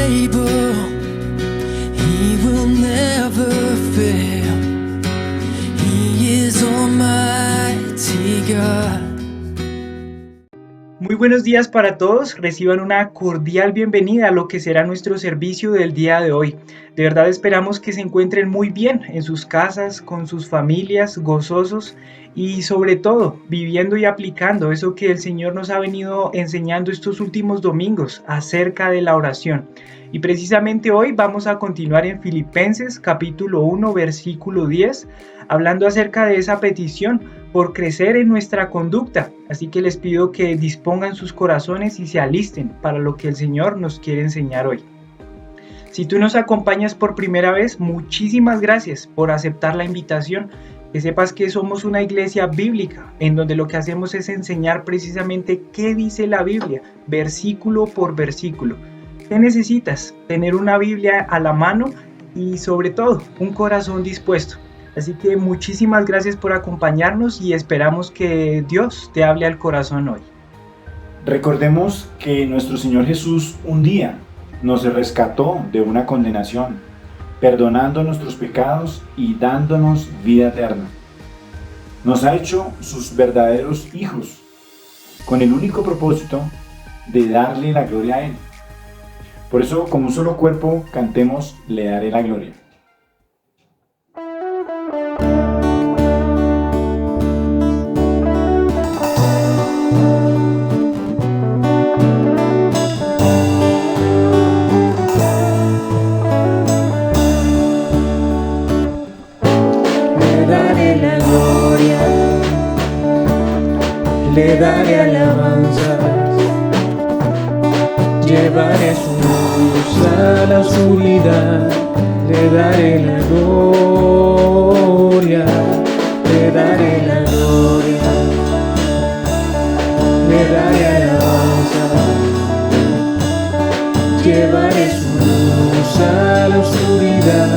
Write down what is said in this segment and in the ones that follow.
able, He will never fail. He is Almighty God. Muy buenos días para todos, reciban una cordial bienvenida a lo que será nuestro servicio del día de hoy. De verdad esperamos que se encuentren muy bien en sus casas, con sus familias, gozosos y sobre todo viviendo y aplicando eso que el Señor nos ha venido enseñando estos últimos domingos acerca de la oración. Y precisamente hoy vamos a continuar en Filipenses capítulo 1 versículo 10, hablando acerca de esa petición por crecer en nuestra conducta. Así que les pido que dispongan sus corazones y se alisten para lo que el Señor nos quiere enseñar hoy. Si tú nos acompañas por primera vez, muchísimas gracias por aceptar la invitación. Que sepas que somos una iglesia bíblica, en donde lo que hacemos es enseñar precisamente qué dice la Biblia, versículo por versículo. ¿Qué necesitas? Tener una Biblia a la mano y sobre todo un corazón dispuesto. Así que muchísimas gracias por acompañarnos y esperamos que Dios te hable al corazón hoy. Recordemos que nuestro Señor Jesús un día nos rescató de una condenación, perdonando nuestros pecados y dándonos vida eterna. Nos ha hecho sus verdaderos hijos, con el único propósito de darle la gloria a Él. Por eso, como un solo cuerpo, cantemos Le daré la gloria. Le daré alabanzas, llevaré su luz a la oscuridad, le daré la gloria, le daré la gloria, le daré alabanzas, llevaré su luz a la oscuridad,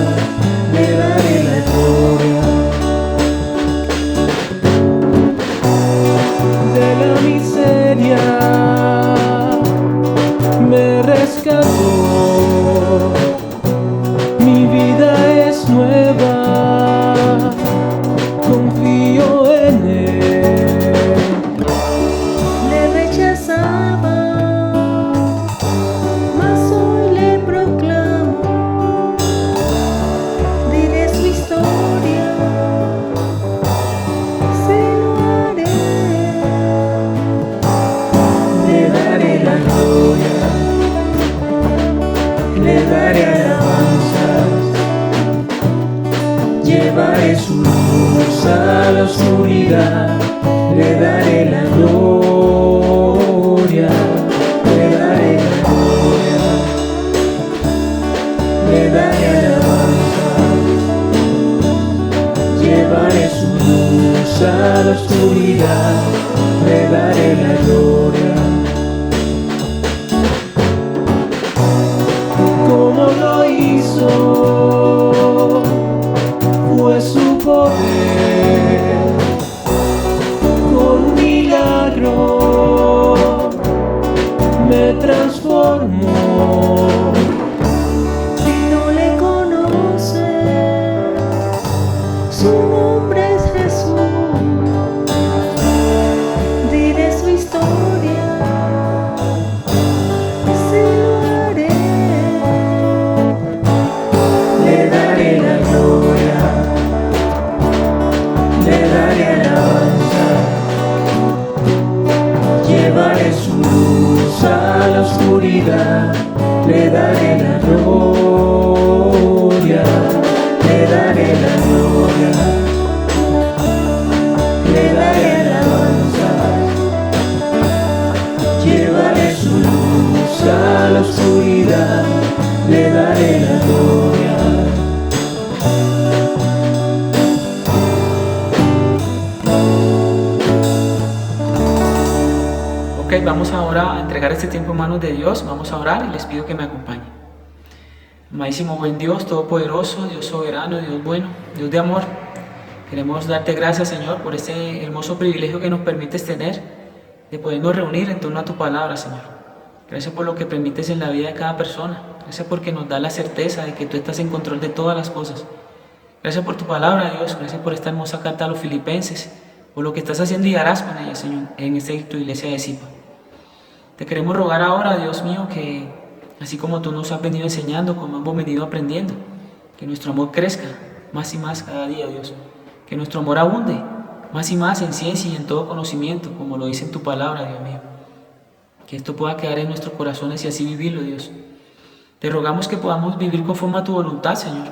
le daré la gloria. Me rescató, mi vida es nueva, confío en Él. Le rechazaba, mas hoy le proclamo, diré su historia, se lo haré. La gloria, le daré alabanzas, llevaré su luz a la oscuridad, le daré la gloria, le daré la gloria, le daré alabanzas, llevaré su luz a la oscuridad, le daré la gloria. Como lo hizo, fue su poder, con milagro me transformó. Si no le conoce, su nombre es Jesús, diré su historia. A la oscuridad le daré la gloria, le daré la gloria, le daré alabanza, llevaré su luz a la oscuridad, le daré la gloria. Vamos ahora a entregar este tiempo en manos de Dios, vamos a orar y les pido que me acompañen. Amadísimo buen Dios, todopoderoso, Dios soberano, Dios bueno, Dios de amor, queremos darte gracias, Señor, por este hermoso privilegio que nos permites tener de podernos reunir en torno a tu palabra, Señor. Gracias por lo que permites en la vida de cada persona. Gracias porque nos da la certeza de que tú estás en control de todas las cosas. Gracias por tu palabra, Dios. Gracias por esta hermosa carta a los filipenses, por lo que estás haciendo y harás con ella, Señor, en tu iglesia de Zipa. Te queremos rogar ahora, Dios mío, que así como tú nos has venido enseñando, como hemos venido aprendiendo, que nuestro amor crezca más y más cada día, Dios. Que nuestro amor abunde más y más en ciencia y en todo conocimiento, como lo dice en tu palabra, Dios mío. Que esto pueda quedar en nuestros corazones y así vivirlo, Dios. Te rogamos que podamos vivir conforme a tu voluntad, Señor.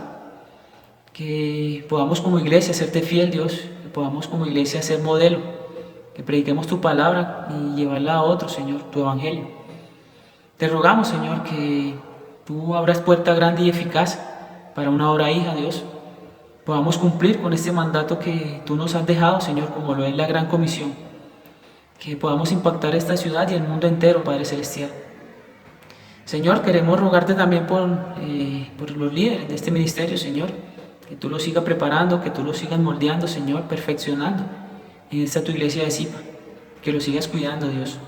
Que podamos como iglesia serte fiel, Dios. Que podamos como iglesia ser modelo. Que prediquemos tu palabra y llevarla a otros, Señor, tu evangelio. Te rogamos, Señor, que tú abras puerta grande y eficaz para una obra hija, Dios. Podamos cumplir con este mandato que tú nos has dejado, Señor, como lo es la gran comisión. Que podamos impactar esta ciudad y el mundo entero, Padre Celestial. Señor, queremos rogarte también por los líderes de este ministerio, Señor. Que tú los sigas preparando, que tú los sigas moldeando, Señor, perfeccionando en esta tu iglesia de Zipa. Que los sigas cuidando, Dios.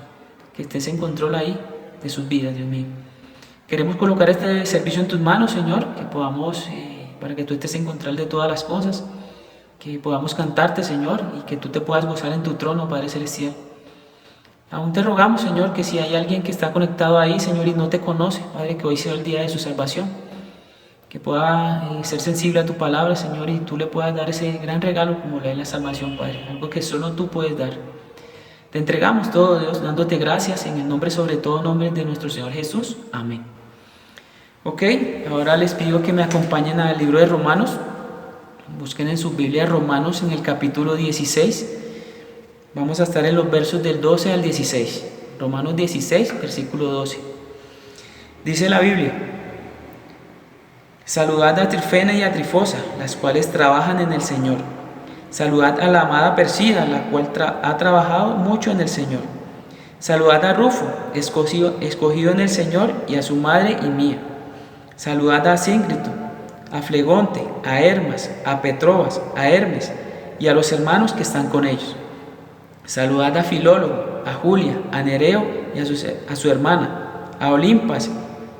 Que estés en control ahí de sus vidas, Dios mío. Queremos colocar este servicio en tus manos, Señor, que podamos, para que tú estés en control de todas las cosas, que podamos cantarte, Señor, y que tú te puedas gozar en tu trono, Padre Celestial. Aún te rogamos, Señor, que si hay alguien que está conectado ahí, Señor, y no te conoce, Padre, que hoy sea el día de su salvación, que pueda ser sensible a tu palabra, Señor, y tú le puedas dar ese gran regalo como lo es la salvación, Padre, algo que solo tú puedes dar. Te entregamos todo, Dios, dándote gracias en el nombre, sobre todo nombre de nuestro Señor Jesús. Amén. Ok, ahora les pido que me acompañen al libro de Romanos. Busquen en sus Biblias Romanos en el capítulo 16. Vamos a estar en los versos del 12 al 16. Romanos 16, versículo 12. Dice la Biblia: Saludad a Trifena y a Trifosa, las cuales trabajan en el Señor. Saludad a la amada Persida, la cual ha trabajado mucho en el Señor. Saludad a Rufo, escogido en el Señor, y a su madre y mía. Saludad a Síncrito, a Flegonte, a Hermas, a Petrobas, a Hermes, y a los hermanos que están con ellos. Saludad a Filólogo, a Julia, a Nereo y a su hermana, a Olimpas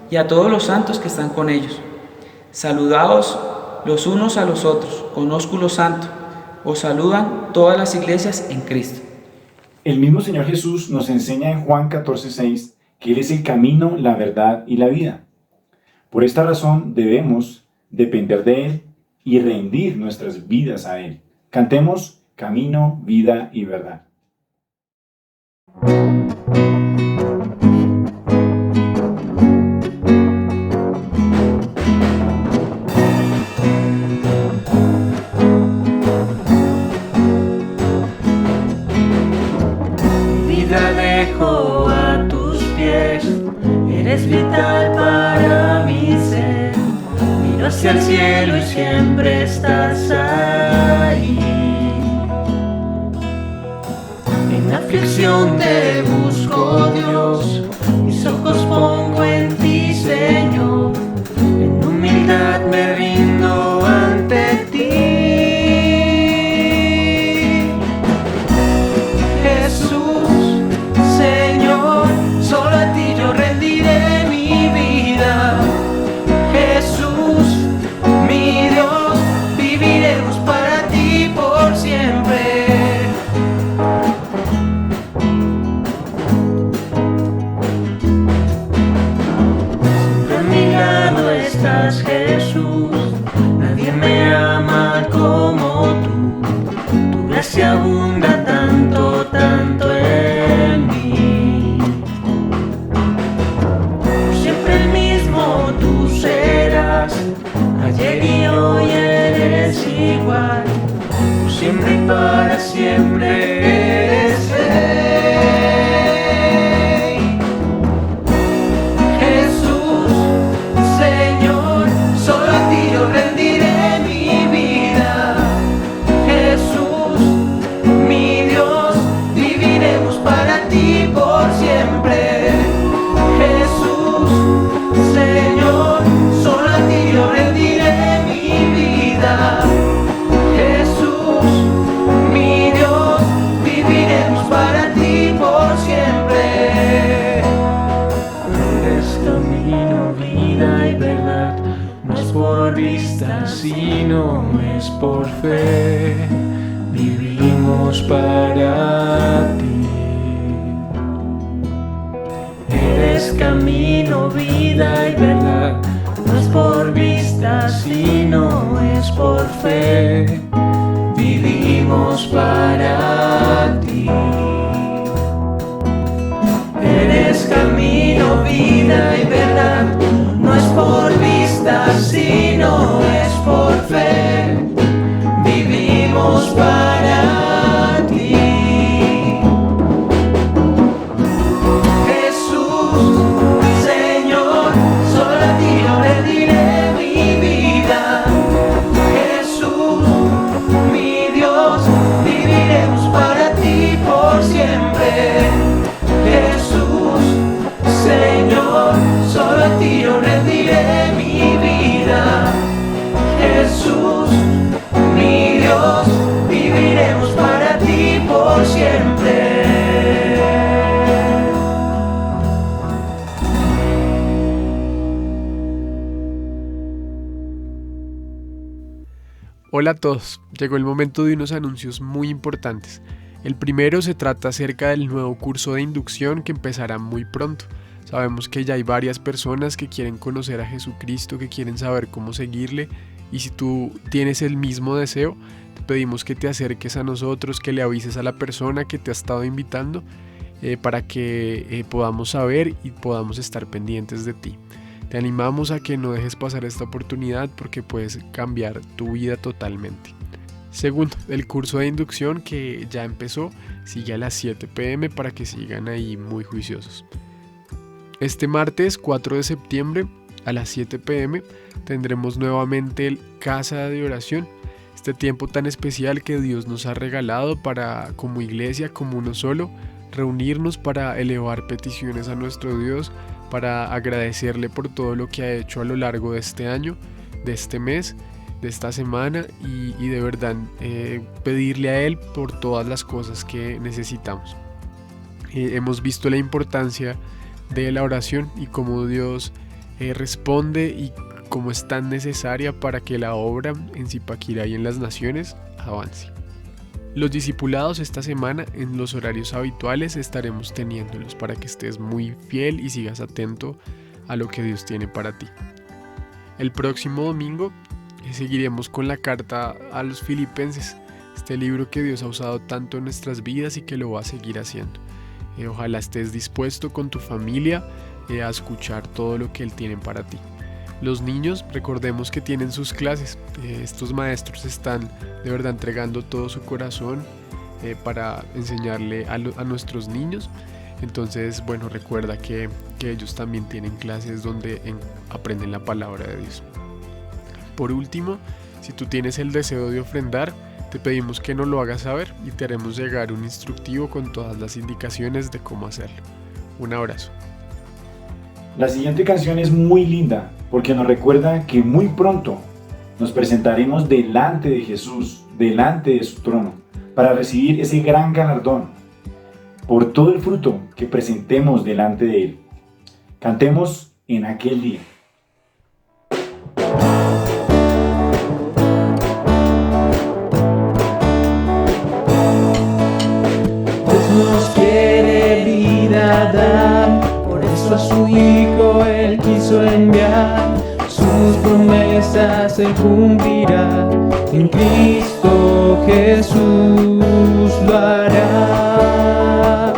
y a todos los santos que están con ellos. Saludaos los unos a los otros, con ósculo santo. Os saludan todas las iglesias en Cristo. El mismo Señor Jesús nos enseña en Juan 14:6 que Él es el camino, la verdad y la vida. Por esta razón debemos depender de Él y rendir nuestras vidas a Él. Cantemos Camino, Vida y Verdad. Dejo a tus pies, eres vital para mi ser. Miro hacia el cielo y siempre estás ahí. En aflicción te busco, Dios, mis ojos pongo en ti, Señor. En humildad me rindo ante ti. Jesús, nadie me ama como tú. Tu gracia abunda tanto, tanto en mí. Por siempre el mismo tú serás, ayer y hoy eres igual. Por siempre y para siempre eres Rey. Rendiré mi vida, Jesús, mi Dios, viviremos para ti por siempre. Jesús, Señor, solo a ti yo rendiré mi vida. Jesús, mi Dios, por vista, sino es por fe. Vivimos para ti. Eres camino, vida y verdad. No es por vista, sino es por fe. Vivimos para ti. Eres camino, vida y verdad. No es por vista, sino es por fe. Vivimos para ti. Jesús, Señor, solo a ti yo le diré mi vida. Jesús, mi Dios, viviremos para ti por siempre. Jesús, Señor, solo a ti yo rendiré mi vida. Jesús, mi Dios, viviremos para ti por siempre. Hola a todos, llegó el momento de unos anuncios muy importantes. El primero se trata acerca del nuevo curso de inducción que empezará muy pronto. Sabemos que ya hay varias personas que quieren conocer a Jesucristo, que quieren saber cómo seguirle, y si tú tienes el mismo deseo, te pedimos que te acerques a nosotros, que le avises a la persona que te ha estado invitando para que podamos saber y podamos estar pendientes de ti. Te animamos a que no dejes pasar esta oportunidad porque puedes cambiar tu vida totalmente. Segundo, el curso de inducción que ya empezó, sigue a las 7 p.m. para que sigan ahí muy juiciosos. Este martes 4 de septiembre a las 7 p.m. tendremos nuevamente el Casa de Oración, este tiempo tan especial que Dios nos ha regalado para, como iglesia, como uno solo, reunirnos para elevar peticiones a nuestro Dios, para agradecerle por todo lo que ha hecho a lo largo de este año, de este mes, de esta semana y de verdad pedirle a Él por todas las cosas que necesitamos. Hemos visto la importancia de la oración y cómo Dios responde y cómo es tan necesaria para que la obra en Zipaquirá y en las naciones avance. Los discipulados esta semana en los horarios habituales estaremos teniéndolos para que estés muy fiel y sigas atento a lo que Dios tiene para ti. El próximo domingo seguiremos con la carta a los Filipenses, este libro que Dios ha usado tanto en nuestras vidas y que lo va a seguir haciendo. Ojalá estés dispuesto con tu familia a escuchar todo lo que Él tiene para ti. Los niños, recordemos que tienen sus clases. Estos maestros están de verdad entregando todo su corazón para enseñarle a nuestros niños. Entonces, bueno, recuerda que ellos también tienen clases donde aprenden la palabra de Dios. Por último, si tú tienes el deseo de ofrendar, te pedimos que nos lo hagas saber y te haremos llegar un instructivo con todas las indicaciones de cómo hacerlo. Un abrazo. La siguiente canción es muy linda porque nos recuerda que muy pronto nos presentaremos delante de Jesús, delante de su trono, para recibir ese gran galardón por todo el fruto que presentemos delante de Él. Cantemos en aquel día. Nos quiere vida dar, por eso a su Hijo Él quiso enviar. Sus promesas Él cumplirá, en Cristo Jesús lo hará.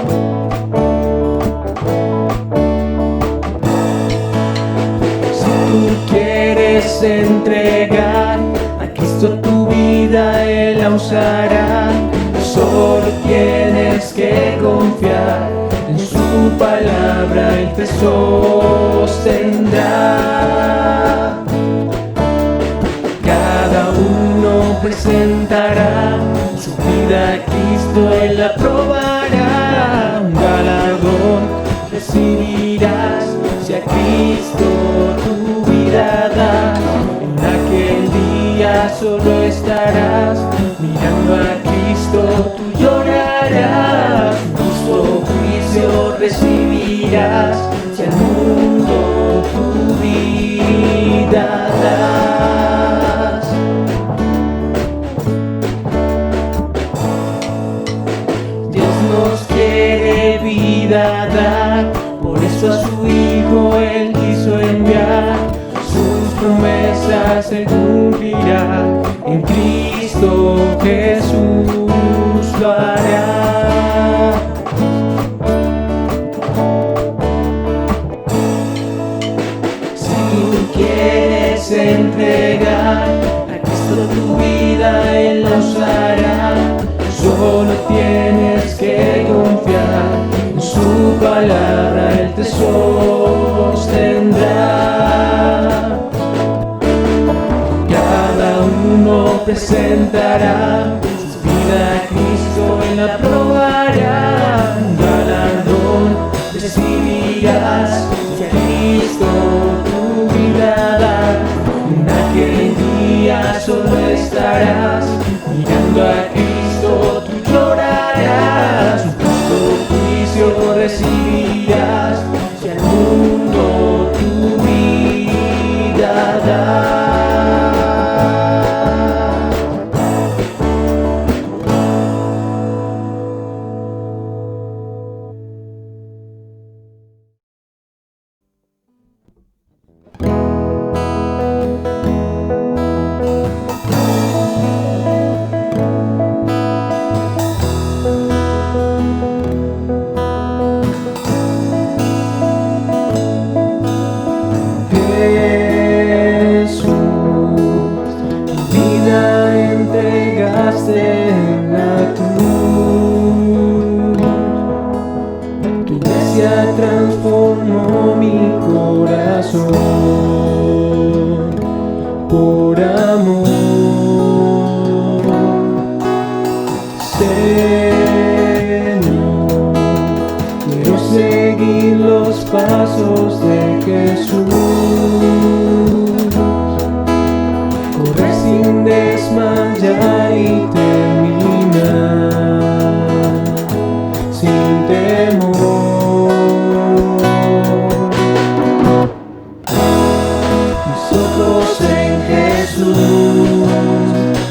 Si tú quieres entregar a Cristo tu vida, Él la usará. Solo tienes que confiar en su palabra, Él te sostendrá. Cada uno presentará su vida a Cristo, Él la probará. Un galardón recibirás si a Cristo tu vida das. En aquel día solo estarás mirando a Cristo, tú llorarás, justo juicio recibirás si al mundo tu vida vida das. Dios nos quiere vida dar, por eso a su Hijo Él quiso enviar. Sus promesas Él cumplirá, en Cristo Jesús lo hará. Si quieres entregar a Cristo tu vida, Él lo hará. Solo tienes que confiar en su palabra, Él te sostendrá. Cada uno presentará su vida a Cristo, Él la probará. Un galardón recibirás si a Cristo tu vida das. En aquel día solo estarás mirando a Cristo, tú llorarás. Un justo juicio recibirás si al mundo tu vida das. Transformó mi corazón por amor. Señor, quiero seguir los pasos de Jesús, correr sin desmayar y terminar sin temor.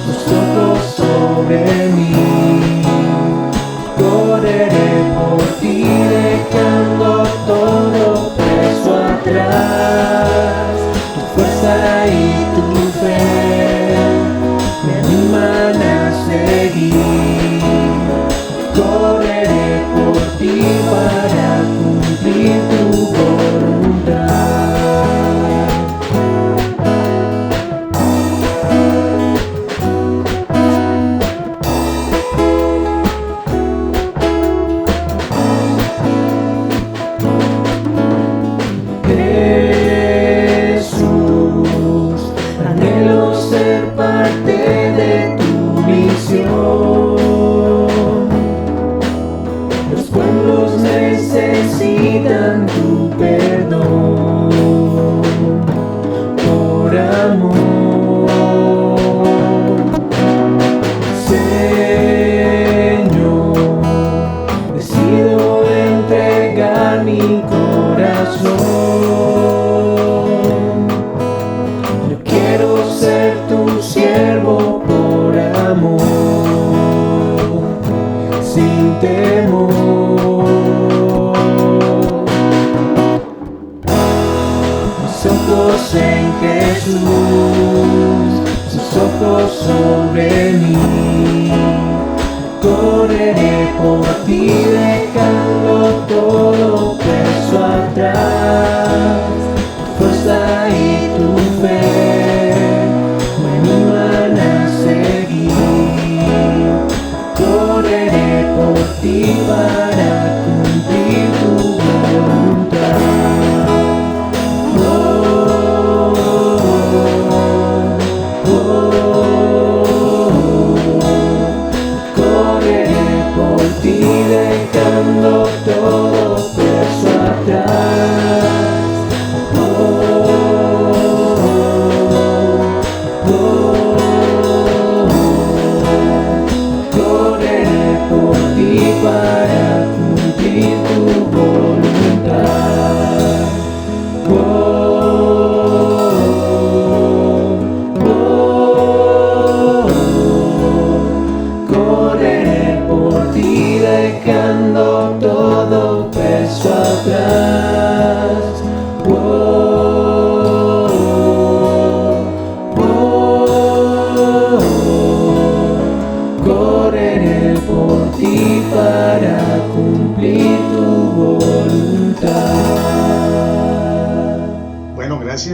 Tus ojos sobre mí, correré por ti dejando todo peso atrás. Tu fuerza y tu fe me animan a seguir. Correré por ti para cumplir tu voluntad. Los pueblos necesitan tu perdón por amor. Señor, decido entregar mi corazón. Yo quiero ser tu siervo por amor, sin temor. Mis ojos en Jesús, sus ojos sobre mí. Correré por ti dejando todo peso atrás. Tu fuerza y tu fe me animan a seguir. Correré por ti para cumplir tu voluntad. Correré por ti dejando todo peso atrás. Correré por ti para cumplir tu voluntad.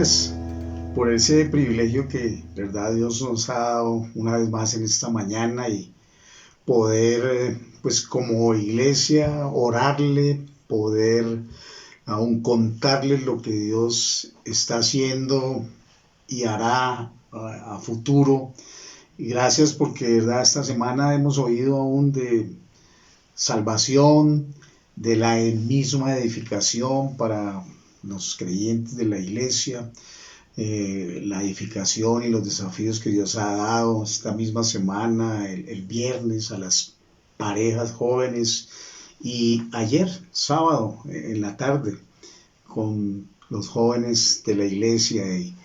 gracias por ese privilegio que, verdad, Dios nos ha dado una vez más en esta mañana y poder, pues como iglesia, orarle, poder aún contarles lo que Dios está haciendo y hará a futuro. Y gracias porque, verdad, esta semana hemos oído aún de salvación, de la misma edificación para los creyentes de la iglesia, la edificación y los desafíos que Dios ha dado esta misma semana, el viernes a las parejas jóvenes y ayer, sábado, en la tarde, con los jóvenes de la iglesia y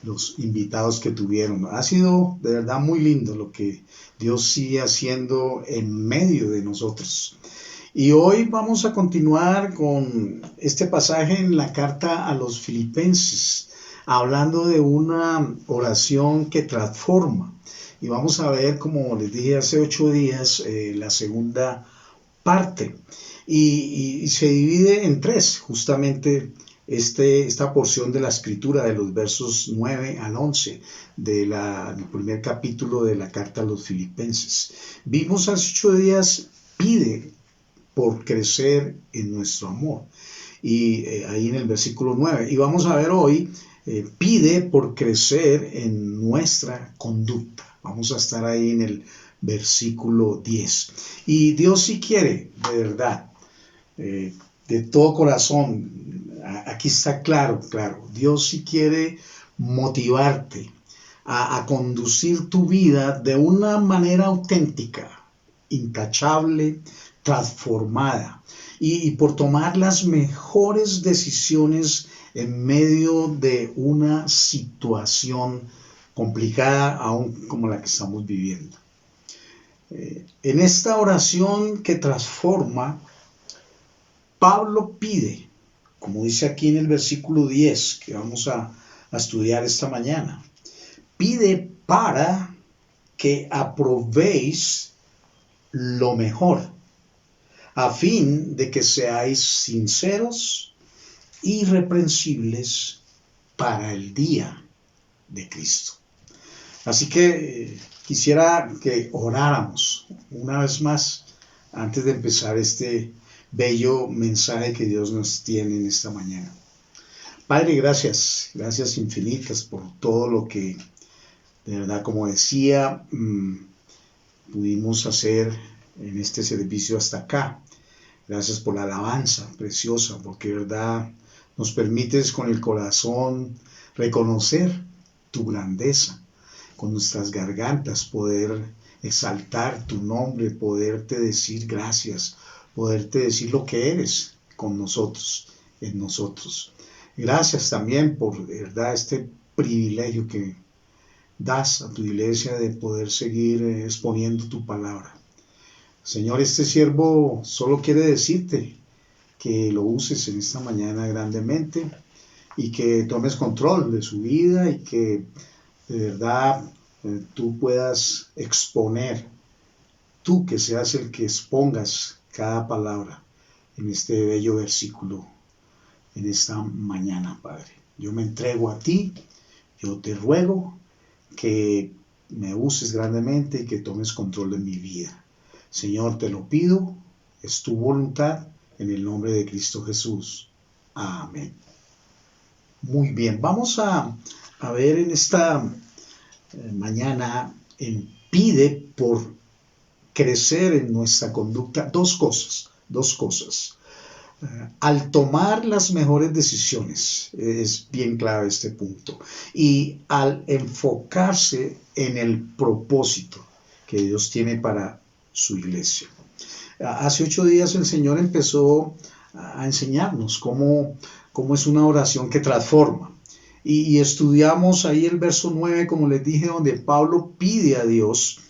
los invitados que tuvieron. Ha sido de verdad muy lindo lo que Dios sigue haciendo en medio de nosotros. Y hoy vamos a continuar con este pasaje en la carta a los Filipenses, hablando de una oración que transforma. Y vamos a ver, como les dije hace 8 días, la segunda parte. Y se divide en 3, justamente esta porción de la escritura de los versos 9 al 11 del primer capítulo de la carta a los Filipenses. Vimos hace 8 días, pide por crecer en nuestro amor. Y ahí en el versículo 9. Y vamos a ver hoy, pide por crecer en nuestra conducta. Vamos a estar ahí en el versículo 10. Y Dios sí quiere, de verdad, de todo corazón, aquí está claro, Dios sí quiere motivarte a conducir tu vida de una manera auténtica, intachable, transformada, y por tomar las mejores decisiones en medio de una situación complicada, aún como la que estamos viviendo. En esta oración que transforma, Pablo pide, como dice aquí en el versículo 10, que vamos a estudiar esta mañana, pide para que aprobéis lo mejor, a fin de que seáis sinceros, irreprensibles para el día de Cristo. Así que quisiera que oráramos una vez más antes de empezar este bello mensaje que Dios nos tiene en esta mañana. Padre, gracias infinitas por todo lo que, de verdad, como decía, pudimos hacer en este servicio hasta acá. Gracias por la alabanza preciosa, porque de verdad nos permites con el corazón reconocer tu grandeza, con nuestras gargantas poder exaltar tu nombre, poderte decir gracias, poderte decir lo que eres con nosotros, en nosotros. Gracias también por, de verdad, este privilegio que das a tu iglesia de poder seguir exponiendo tu palabra. Señor, este siervo solo quiere decirte que lo uses en esta mañana grandemente y que tomes control de su vida y que de verdad tú puedas exponer, tú que seas el que expongas cada palabra en este bello versículo, en esta mañana, Padre. Yo me entrego a ti, yo te ruego que me uses grandemente y que tomes control de mi vida. Señor, te lo pido, es tu voluntad, en el nombre de Cristo Jesús. Amén. Muy bien, vamos a ver en esta mañana, pide por crecer en nuestra conducta, dos cosas. Al tomar las mejores decisiones, es bien clave este punto, y al enfocarse en el propósito que Dios tiene para su iglesia. Hace 8 días el Señor empezó a enseñarnos cómo es una oración que transforma. Y estudiamos ahí el verso 9, como les dije, donde Pablo pide a Dios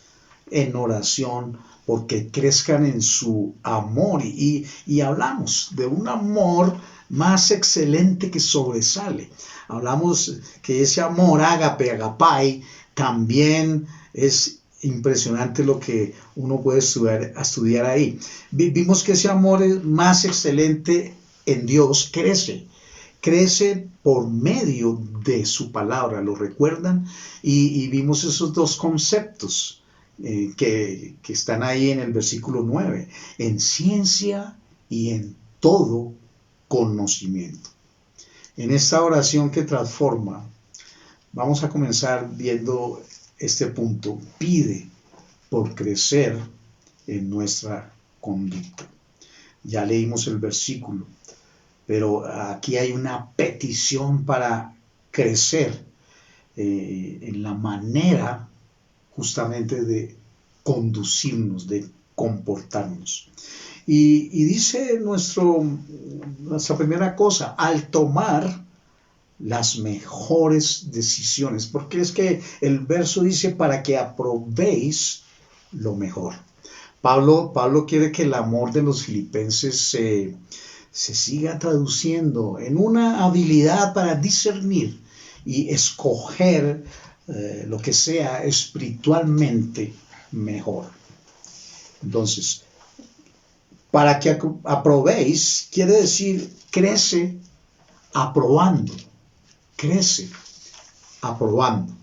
en oración porque crezcan en su amor. Y hablamos de un amor más excelente que sobresale. Hablamos que ese amor, ágape, agapai, también es impresionante lo que uno puede estudiar ahí. Vimos que ese amor es más excelente en Dios, crece crece por medio de su palabra, ¿lo recuerdan? Y vimos esos dos conceptos que están ahí en el versículo 9, en ciencia y en todo conocimiento. En esta oración que transforma, vamos a comenzar viendo este punto. Pide por crecer en nuestra conducta. Ya leímos el versículo, pero aquí hay una petición para crecer en la manera justamente de conducirnos, de comportarnos. Y dice nuestra primera cosa, al tomar las mejores decisiones, porque es que el verso dice para que aprobéis lo mejor. Pablo quiere que el amor de los filipenses se siga traduciendo en una habilidad para discernir y escoger lo que sea espiritualmente mejor. Entonces, para que aprobéis, quiere decir crece aprobando. Crece aprobando.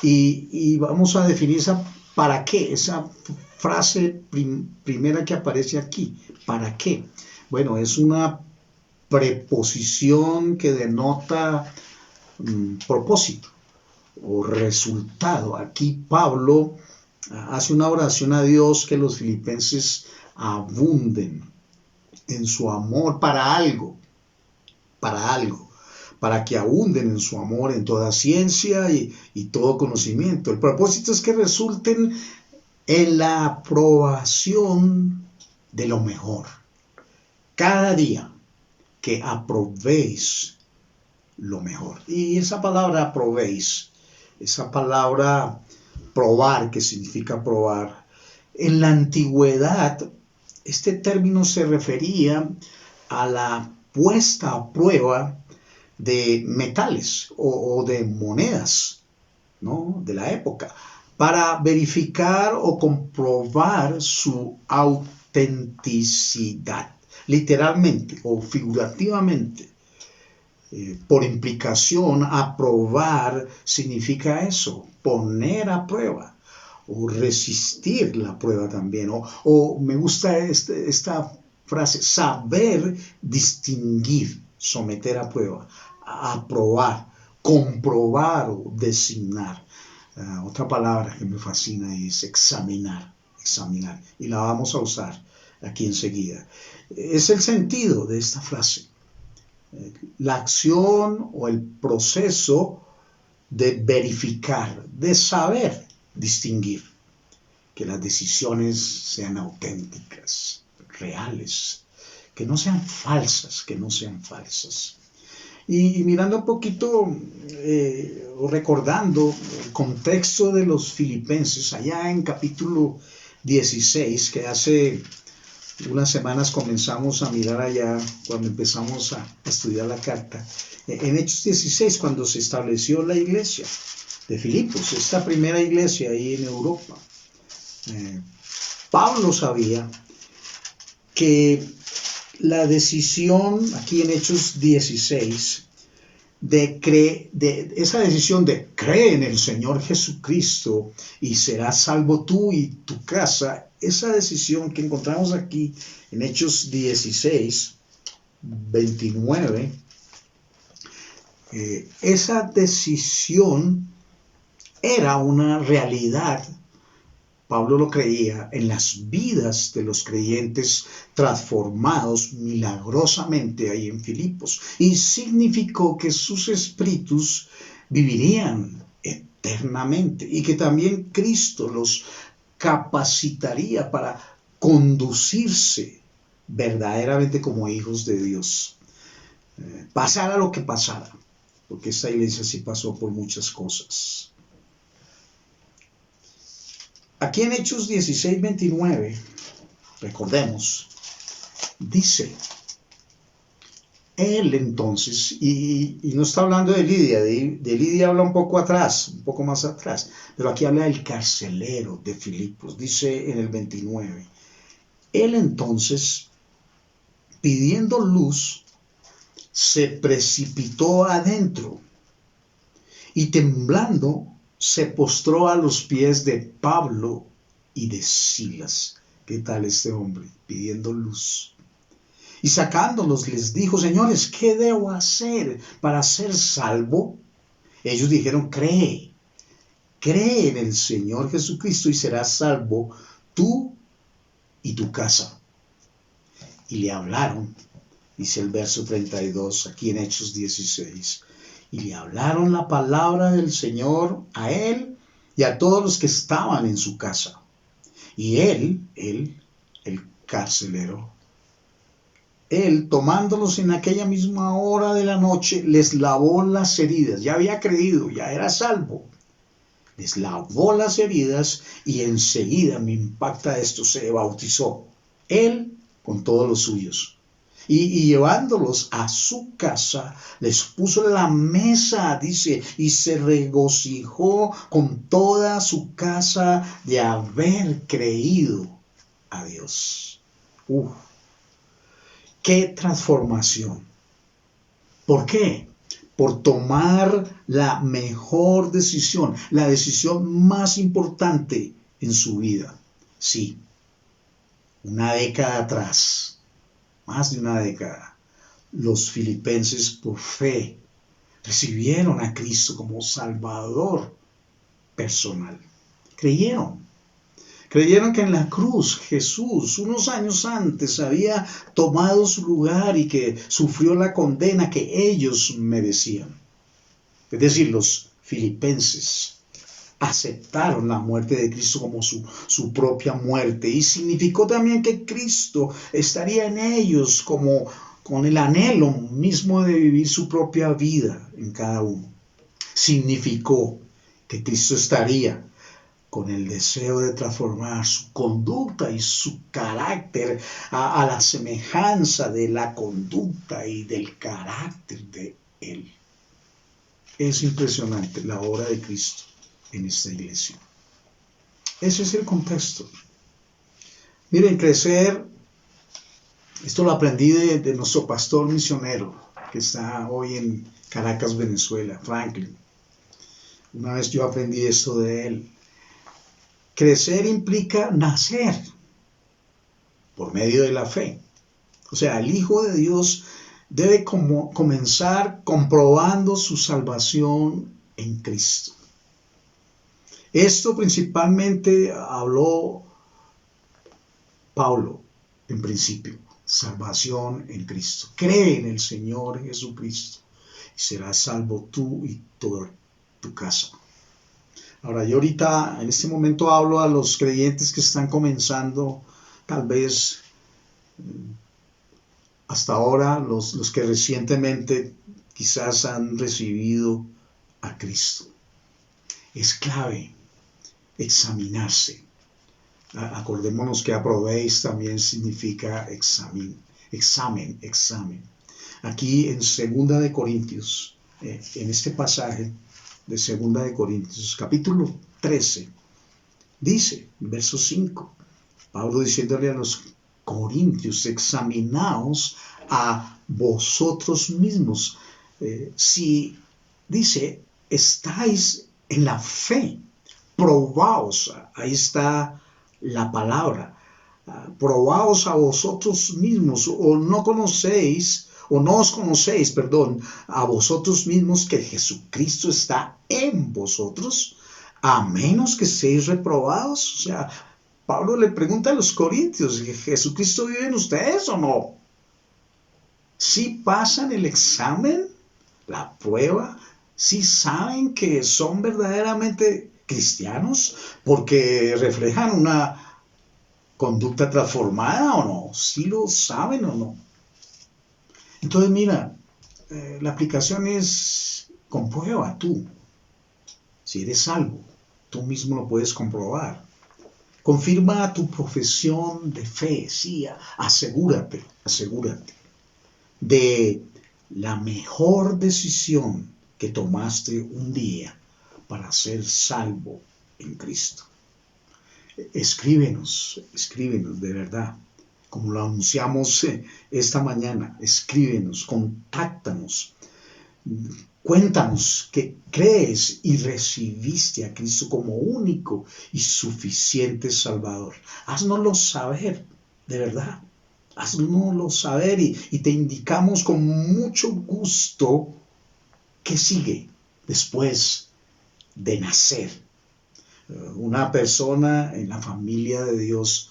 Y vamos a definir para qué, esa frase primera que aparece aquí. ¿Para qué? Bueno, es una preposición que denota propósito o resultado. Aquí Pablo hace una oración a Dios que los filipenses abunden en su amor para algo, para que abunden en su amor en toda ciencia y todo conocimiento. El propósito es que resulten en la aprobación de lo mejor. Cada día que aprobéis lo mejor. Y esa palabra aprobéis, esa palabra probar, que significa probar, en la antigüedad este término se refería a la puesta a prueba de metales o de monedas, ¿no?, de la época, para verificar o comprobar su autenticidad, literalmente o figurativamente. Por implicación, aprobar significa eso, poner a prueba o resistir la prueba también. O me gusta esta frase, saber distinguir, someter a prueba, aprobar, comprobar o designar. Otra palabra que me fascina es examinar, y la vamos a usar aquí enseguida. Es el sentido de esta frase. La acción o el proceso de verificar, de saber distinguir, que las decisiones sean auténticas, reales, que no sean falsas, Y mirando un poquito, o recordando el contexto de los filipenses, allá en capítulo 16, que hace unas semanas comenzamos a mirar allá, cuando empezamos a estudiar la carta, en Hechos 16, cuando se estableció la iglesia de Filipos, esta primera iglesia ahí en Europa. Pablo sabía que la decisión, aquí en Hechos 16, esa decisión de cree en el Señor Jesucristo y serás salvo tú y tu casa, esa decisión que encontramos aquí en Hechos 16, 29, esa decisión era una realidad. Pablo lo creía en las vidas de los creyentes transformados milagrosamente ahí en Filipos, y significó que sus espíritus vivirían eternamente y que también Cristo los capacitaría para conducirse verdaderamente como hijos de Dios. Pasara lo que pasara, porque esta iglesia sí pasó por muchas cosas. Aquí en Hechos 16, 29, recordemos, dice, él entonces, y no está hablando de Lidia, de Lidia habla un poco más atrás, pero aquí habla del carcelero de Filipos, dice en el 29, él entonces, pidiendo luz, se precipitó adentro y temblando se postró a los pies de Pablo y de Silas. ¿Qué tal este hombre? Pidiendo luz. Y sacándolos les dijo: señores, ¿qué debo hacer para ser salvo? Ellos dijeron: cree en el Señor Jesucristo y serás salvo tú y tu casa. Y le hablaron, dice el verso 32, aquí en Hechos 16, y le hablaron la palabra del Señor a él y a todos los que estaban en su casa. Y él, el carcelero, él, tomándolos en aquella misma hora de la noche, les lavó las heridas. Ya había creído, ya era salvo. Les lavó las heridas y enseguida, me impacta esto, se bautizó. Él con todos los suyos. Y llevándolos a su casa, les puso la mesa, dice, y se regocijó con toda su casa de haber creído a Dios. ¡Qué transformación! ¿Por qué? Por tomar la mejor decisión, la decisión más importante en su vida. Sí, una década atrás, más de una década, los filipenses por fe recibieron a Cristo como Salvador personal. Creyeron que en la cruz Jesús, unos años antes, había tomado su lugar y que sufrió la condena que ellos merecían. Es decir, los filipenses aceptaron la muerte de Cristo como su propia muerte, y significó también que Cristo estaría en ellos como con el anhelo mismo de vivir su propia vida en cada uno. Significó que Cristo estaría con el deseo de transformar su conducta y su carácter a la semejanza de la conducta y del carácter de Él. Es impresionante la obra de Cristo en esta iglesia. Ese es el contexto. Miren, crecer, esto lo aprendí de nuestro pastor misionero, que está hoy en Caracas, Venezuela, Franklin. Una vez yo aprendí esto de él. Crecer implica nacer por medio de la fe. O sea, el Hijo de Dios debe comenzar comprobando su salvación en Cristo. Esto principalmente habló Pablo en principio. Salvación en Cristo. Cree en el Señor Jesucristo y serás salvo tú y toda tu casa. Ahora, yo ahorita, en este momento, hablo a los creyentes que están comenzando, tal vez hasta ahora, los que recientemente quizás han recibido a Cristo. Es clave examinarse. Acordémonos que aprobéis también significa examen. Aquí en 2 de Corintios, en este pasaje de 2 de Corintios, capítulo 13, dice, verso 5, Pablo diciéndole a los corintios: examinaos a vosotros mismos. Si, dice, estáis en la fe, probaos, ahí está la palabra, probaos a vosotros mismos, o no os conocéis, a vosotros mismos que Jesucristo está en vosotros, a menos que seáis reprobados. O sea, Pablo le pregunta a los corintios: ¿Jesucristo vive en ustedes o no? ¿Sí pasan el examen, la prueba? ¿Sí saben que son verdaderamente cristianos porque reflejan una conducta transformada o no? ¿Sí lo saben o no? Entonces, mira, la aplicación es: comprueba tú. Si eres salvo, tú mismo lo puedes comprobar. Confirma tu profesión de fe, sí, asegúrate de la mejor decisión que tomaste un día para ser salvo en Cristo. Escríbenos de verdad. como lo anunciamos esta mañana. Escríbenos, contáctanos, cuéntanos que crees y recibiste a Cristo como único y suficiente Salvador. Haznoslo saber, de verdad. Haznoslo saber y te indicamos con mucho gusto qué sigue después de nacer. Una persona en la familia de Dios,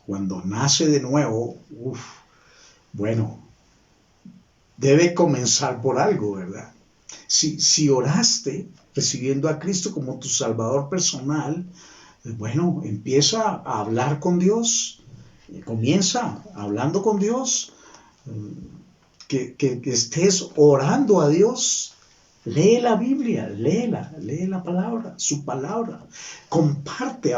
cuando nace de nuevo, bueno, debe comenzar por algo, ¿verdad? Si oraste recibiendo a Cristo como tu Salvador personal, bueno, empieza a hablar con Dios, comienza hablando con Dios, que estés orando a Dios. Lee la Biblia, lee la palabra, su palabra. Comparte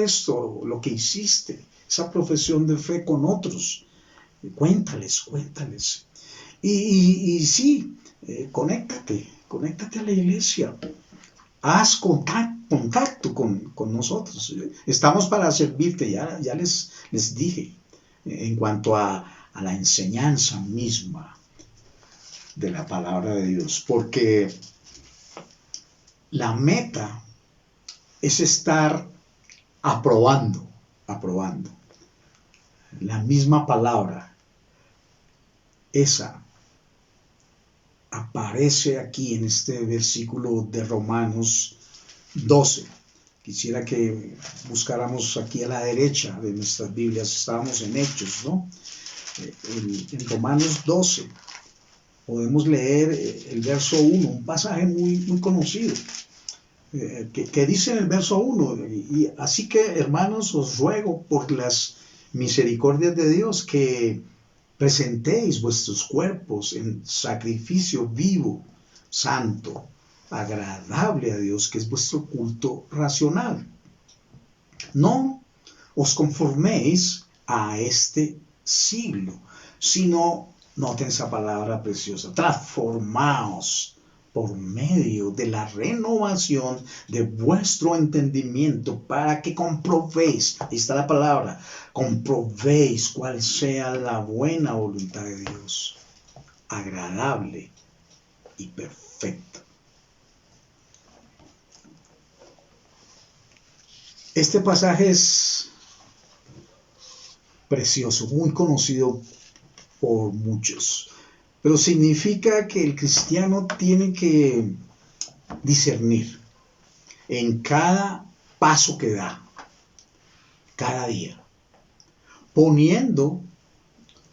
esto, lo que hiciste, esa profesión de fe con otros. Cuéntales. Y sí, conéctate a la iglesia. Haz contacto con nosotros. Estamos para servirte, ya les dije, en cuanto a la enseñanza misma de la palabra de Dios, porque la meta es estar aprobando la misma palabra. Esa aparece aquí en este versículo de Romanos 12. Quisiera que buscáramos aquí a la derecha de nuestras Biblias. Estábamos en Hechos, ¿no? En Romanos 12 podemos leer el verso 1, un pasaje muy conocido, que dice en el verso 1, y así que, hermanos, os ruego por las misericordias de Dios que presentéis vuestros cuerpos en sacrificio vivo, santo, agradable a Dios, que es vuestro culto racional. No os conforméis a este siglo, sino, noten esa palabra preciosa, transformaos por medio de la renovación de vuestro entendimiento para que comprobéis, ahí está la palabra, comprobéis cuál sea la buena voluntad de Dios, agradable y perfecta. Este pasaje es precioso, muy conocido por muchos, pero significa que el cristiano tiene que discernir en cada paso que da, cada día, poniendo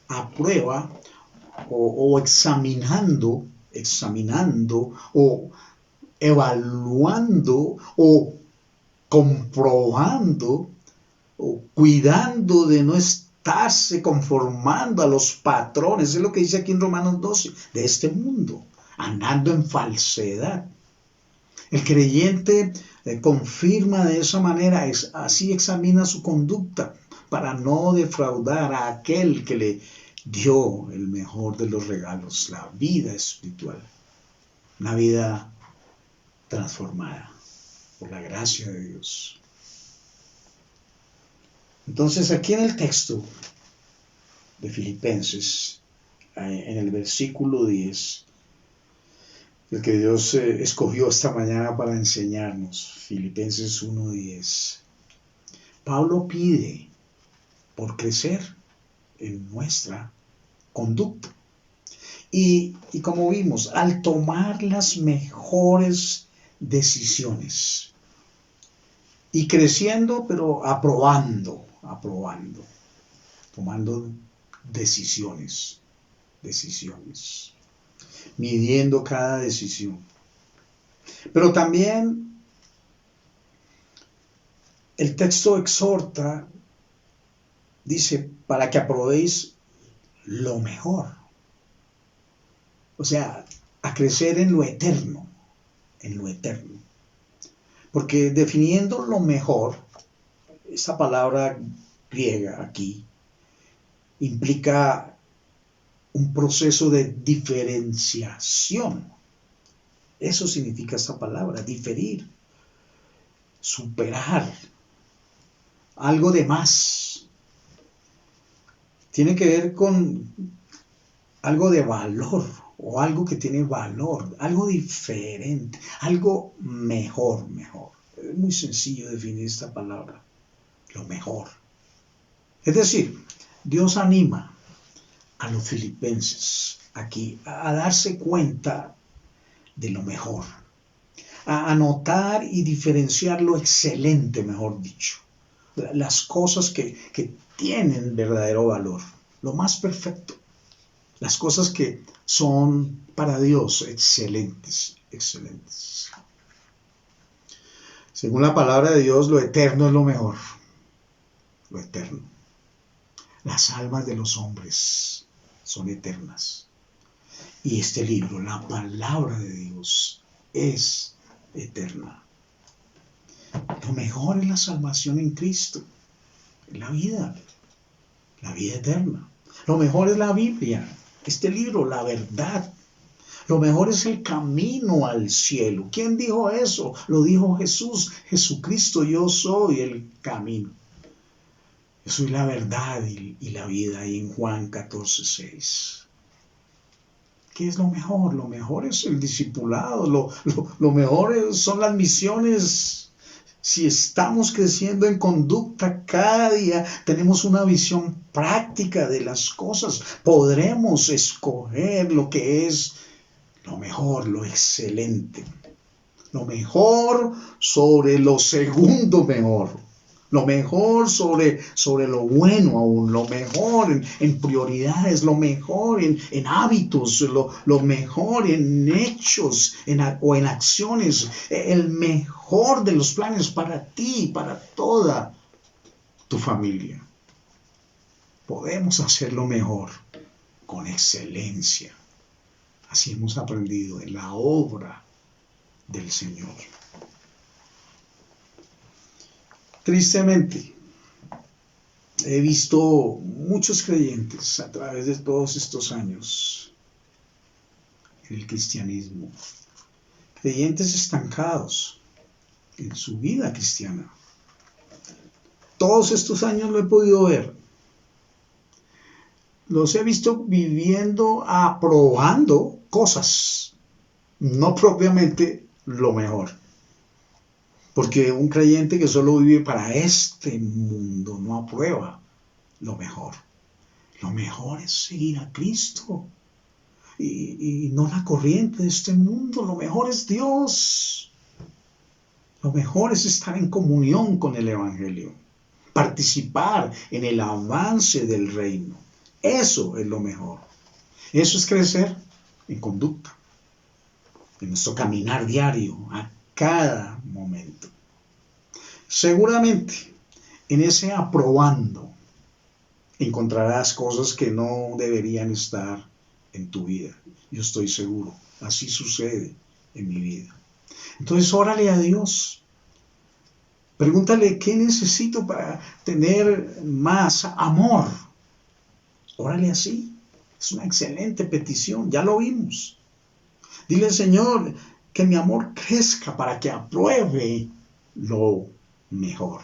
a prueba o examinando o evaluando o comprobando o cuidando de no estarse conformando a los patrones, es lo que dice aquí en Romanos 12, de este mundo, andando en falsedad. El creyente confirma de esa manera, así examina su conducta para no defraudar a aquel que le dio el mejor de los regalos, la vida espiritual, una vida transformada por la gracia de Dios. Entonces, aquí en el texto de Filipenses, en el versículo 10, el que Dios escogió esta mañana para enseñarnos, Filipenses 1:10, Pablo pide por crecer en nuestra conducta. Y como vimos, al tomar las mejores decisiones y creciendo, pero aprobando, tomando decisiones, midiendo cada decisión. Pero también el texto exhorta, dice, para que aprobéis lo mejor. O sea, a crecer en lo eterno, Porque definiendo lo mejor, esta palabra griega aquí implica un proceso de diferenciación. Eso significa esta palabra, diferir, superar, algo de más, tiene que ver con algo de valor o algo que tiene valor, algo diferente, algo mejor. Es muy sencillo definir esta palabra, lo mejor. Es decir, Dios anima a los filipenses aquí a darse cuenta de lo mejor, a notar y diferenciar lo excelente, mejor dicho, las cosas que tienen verdadero valor, lo más perfecto, las cosas que son para Dios excelentes. Según la palabra de Dios, lo eterno es lo mejor, lo eterno. Las almas de los hombres son eternas. Y este libro, la palabra de Dios, es eterna. Lo mejor es la salvación en Cristo, la vida eterna. Lo mejor es la Biblia, este libro, la verdad. Lo mejor es el camino al cielo. ¿Quién dijo eso? Lo dijo Jesús. Jesucristo, yo soy el camino. Yo soy la verdad y la vida, ahí en Juan 14:6. ¿Qué es lo mejor? Lo mejor es el discipulado, lo mejor son las misiones. Si estamos creciendo en conducta cada día, tenemos una visión práctica de las cosas, podremos escoger lo que es lo mejor, lo excelente. Lo mejor sobre lo segundo mejor. Lo mejor sobre lo bueno aún, lo mejor en prioridades, lo mejor en hábitos, lo mejor en hechos o en acciones, el mejor de los planes para ti y para toda tu familia. Podemos hacerlo mejor, con excelencia. Así hemos aprendido en la obra del Señor. Tristemente, he visto muchos creyentes a través de todos estos años en el cristianismo, creyentes estancados en su vida cristiana. Todos estos años lo he podido ver. Los he visto viviendo, aprobando cosas, no propiamente lo mejor. Porque un creyente que solo vive para este mundo no aprueba lo mejor. Lo mejor es seguir a Cristo y no la corriente de este mundo. Lo mejor es Dios. Lo mejor es estar en comunión con el Evangelio, participar en el avance del reino. Eso es lo mejor. Eso es crecer en conducta, en nuestro caminar diario, a cada momento. Seguramente en ese aprobando encontrarás cosas que no deberían estar en tu vida. Yo estoy seguro, así sucede en mi vida. Entonces órale a Dios. Pregúntale qué necesito para tener más amor. Órale así. Es una excelente petición, ya lo vimos. Dile, Señor, que mi amor crezca para que apruebe lo mejor.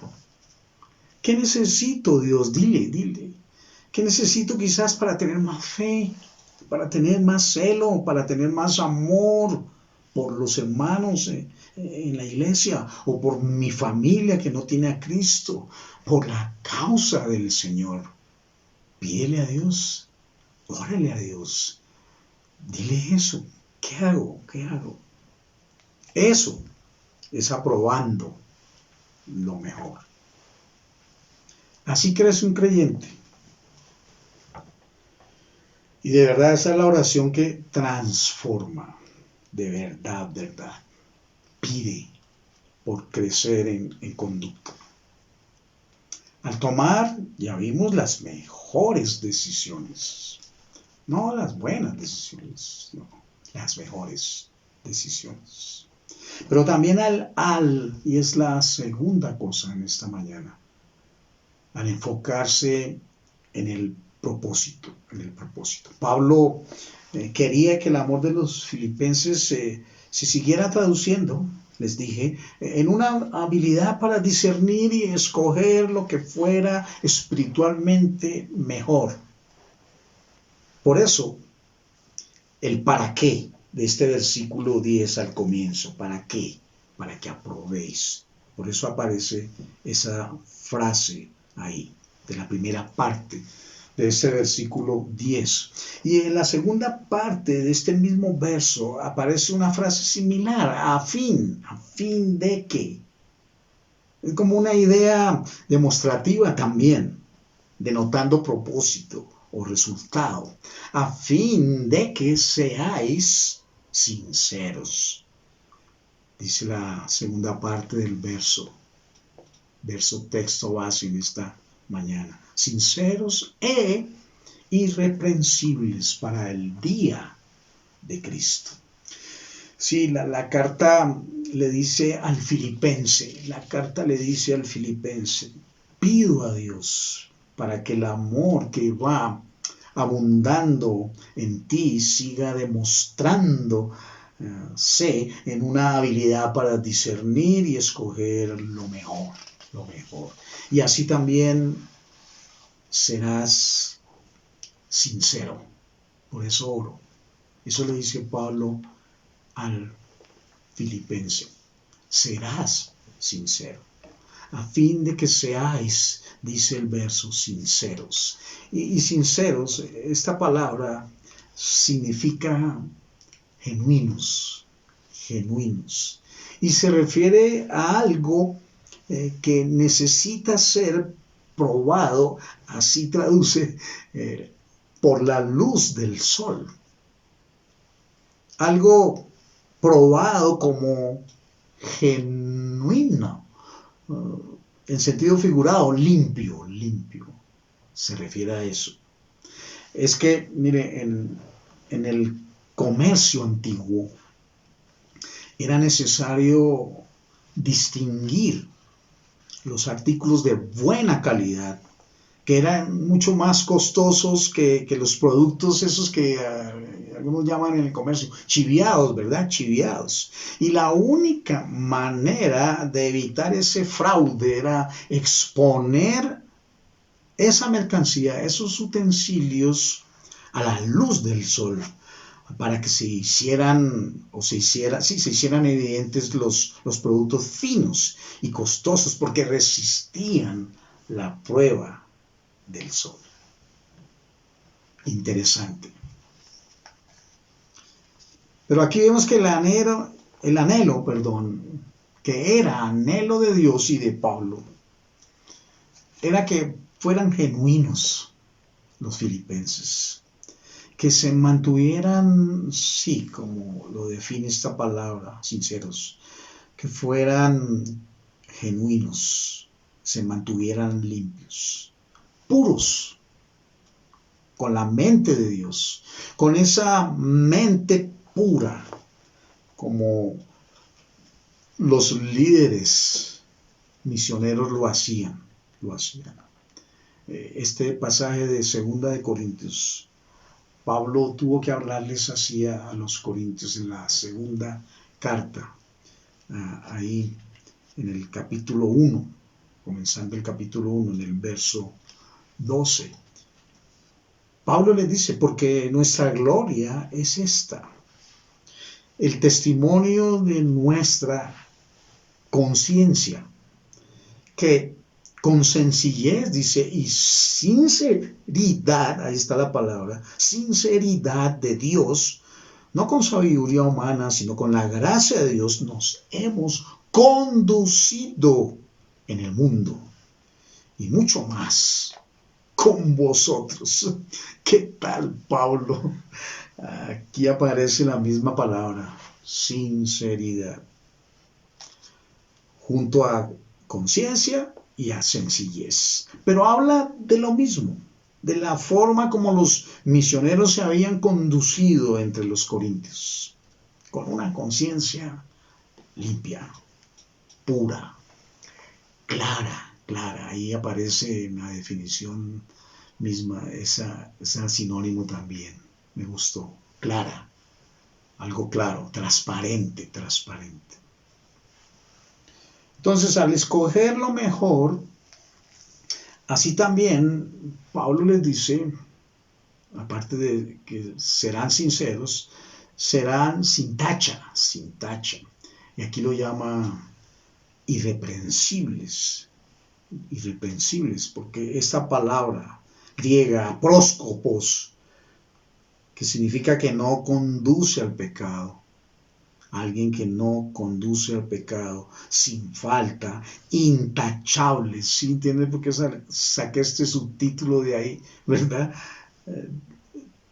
¿Qué necesito, Dios? Dile. ¿Qué necesito quizás para tener más fe, para tener más celo, para tener más amor por los hermanos en la iglesia o por mi familia que no tiene a Cristo, por la causa del Señor? Pídele a Dios, órale a Dios, dile eso. ¿Qué hago? Eso es aprobando lo mejor. Así crece un creyente. Y de verdad esa es la oración que transforma. De verdad. Pide por crecer en conducta. Al tomar, ya vimos, las mejores decisiones. No las buenas decisiones, no, las mejores decisiones. Pero también y es la segunda cosa en esta mañana, al enfocarse en el propósito. Pablo quería que el amor de los filipenses se siguiera traduciendo, les dije, en una habilidad para discernir y escoger lo que fuera espiritualmente mejor Por eso, el para qué de este versículo 10 al comienzo, ¿para qué? Para que aprobéis. Por eso aparece esa frase ahí, de la primera parte de este versículo 10. Y en la segunda parte de este mismo verso aparece una frase similar, a fin de qué. Es como una idea demostrativa también, denotando propósito o resultado, a fin de que seáis sinceros. Dice la segunda parte del verso texto base en esta mañana. Sinceros e irreprensibles para el día de Cristo. Sí, la carta le dice al filipense, pido a Dios para que el amor que va abundando en ti siga demostrándose en una habilidad para discernir y escoger lo mejor. Y así también serás sincero. Por eso oro. Eso le dice Pablo al filipense. Serás sincero. A fin de que seáis, dice el verso, sinceros. Y sinceros, esta palabra significa genuinos. Y se refiere a algo que necesita ser probado, así traduce, por la luz del sol. Algo probado como genuino, en sentido figurado, limpio, se refiere a eso. Es que, mire, en el comercio antiguo era necesario distinguir los artículos de buena calidad, que eran mucho más costosos que los productos esos que algunos llaman en el comercio chiviados, ¿verdad? Chiviados. Y la única manera de evitar ese fraude era exponer esa mercancía, esos utensilios a la luz del sol, para que se hicieran evidentes los productos finos y costosos, porque resistían la prueba del sol. Interesante. Pero aquí vemos que el anhelo, que era anhelo de Dios y de Pablo, era que fueran genuinos los filipenses, que se mantuvieran, sí, como lo define esta palabra, sinceros, que fueran genuinos, se mantuvieran limpios, puros, con la mente de Dios, con esa mente pura, como los líderes misioneros lo hacían. Este pasaje de 2 de Corintios, Pablo tuvo que hablarles así a los corintios en la segunda carta, ahí en el capítulo 1, comenzando el capítulo 1, en el verso 12. Pablo les dice, porque nuestra gloria es esta, el testimonio de nuestra conciencia, que con sencillez, dice, y sinceridad, ahí está la palabra, sinceridad de Dios, no con sabiduría humana, sino con la gracia de Dios, nos hemos conducido en el mundo, y mucho más con vosotros. ¿Qué tal, Pablo? Aquí aparece la misma palabra, sinceridad, junto a conciencia y a sencillez. Pero habla de lo mismo, de la forma como los misioneros se habían conducido entre los corintios, con una conciencia limpia, pura, clara. Ahí aparece en la definición misma ese sinónimo también. Me gustó. Clara. Algo claro, transparente. Entonces, al escoger lo mejor, así también Pablo les dice aparte de que serán sinceros, serán sin tacha, sin tacha. Y aquí lo llama irreprensibles, irreprensibles, porque esta palabra griega, próskopos, que significa que no conduce al pecado, alguien que no conduce al pecado, sin falta, intachable. ¿Sí entiendes por qué saqué este subtítulo de ahí, verdad?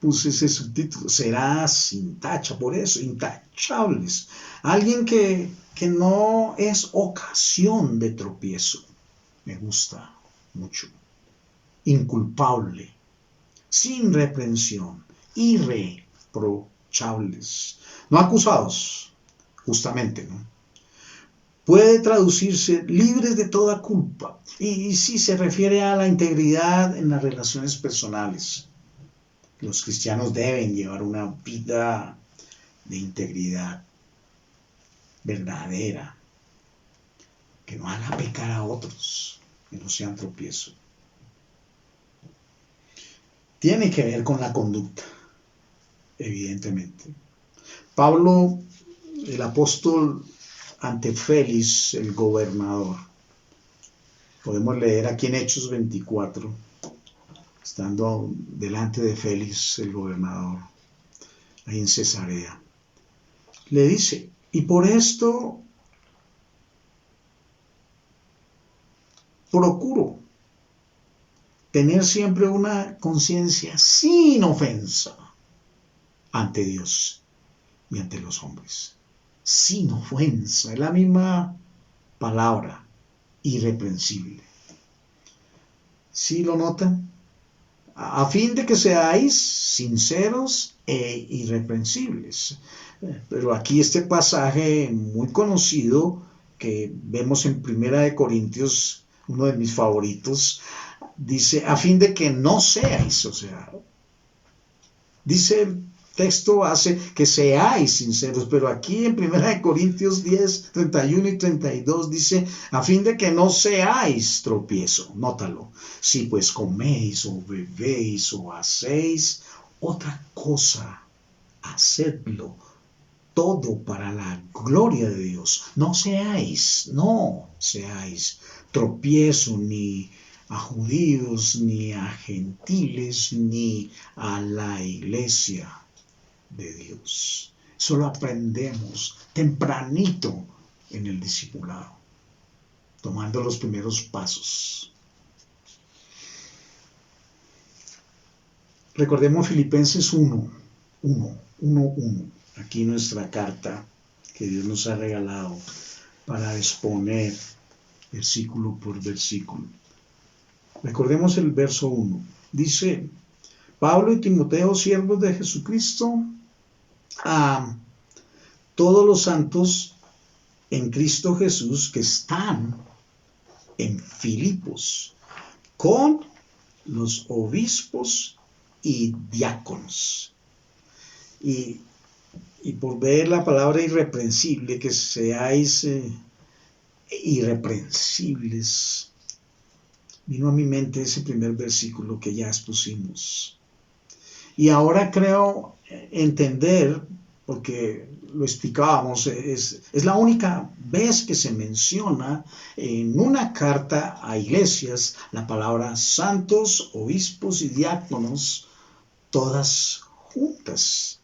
Puse ese subtítulo, será sin tacha, por eso, intachables. Alguien que no es ocasión de tropiezo. Me gusta mucho. Inculpable, sin reprensión, irreprochables. No acusados, justamente, ¿no? Puede traducirse libres de toda culpa. Y sí se refiere a la integridad en las relaciones personales. Los cristianos deben llevar una vida de integridad verdadera, que no haga pecar a otros, que no sean tropiezo. Tiene que ver con la conducta, evidentemente. Pablo, el apóstol, ante Félix, el gobernador, podemos leer aquí en Hechos 24, estando delante de Félix, el gobernador, ahí en Cesarea, le dice, y por esto procuro tener siempre una conciencia sin ofensa ante Dios y ante los hombres. Sin ofensa, es la misma palabra, irreprensible. ¿Sí lo notan? A fin de que seáis sinceros e irreprensibles. Pero aquí este pasaje muy conocido que vemos en Primera de Corintios, uno de mis favoritos, dice, a fin de que no seáis, o sea, dice el texto hace que seáis sinceros, pero aquí en 1 Corintios 10, 31 y 32 dice, a fin de que no seáis tropiezo, nótalo, si pues coméis o bebéis o hacéis otra cosa, hacedlo todo para la gloria de Dios, no seáis tropiezo ni a judíos, ni a gentiles, ni a la iglesia de Dios. Eso lo aprendemos tempranito en el discipulado, tomando los primeros pasos. Recordemos Filipenses 1, aquí nuestra carta que Dios nos ha regalado para exponer versículo por versículo. Recordemos el verso 1. Dice, Pablo y Timoteo, siervos de Jesucristo, a todos los santos en Cristo Jesús que están en Filipos, con los obispos y diáconos. Y por ver la palabra irreprensible, que seáis irreprensibles, vino a mi mente ese primer versículo que ya expusimos. Y ahora creo entender, porque lo explicábamos, es la única vez que se menciona en una carta a iglesias la palabra santos, obispos y diáconos, todas juntas.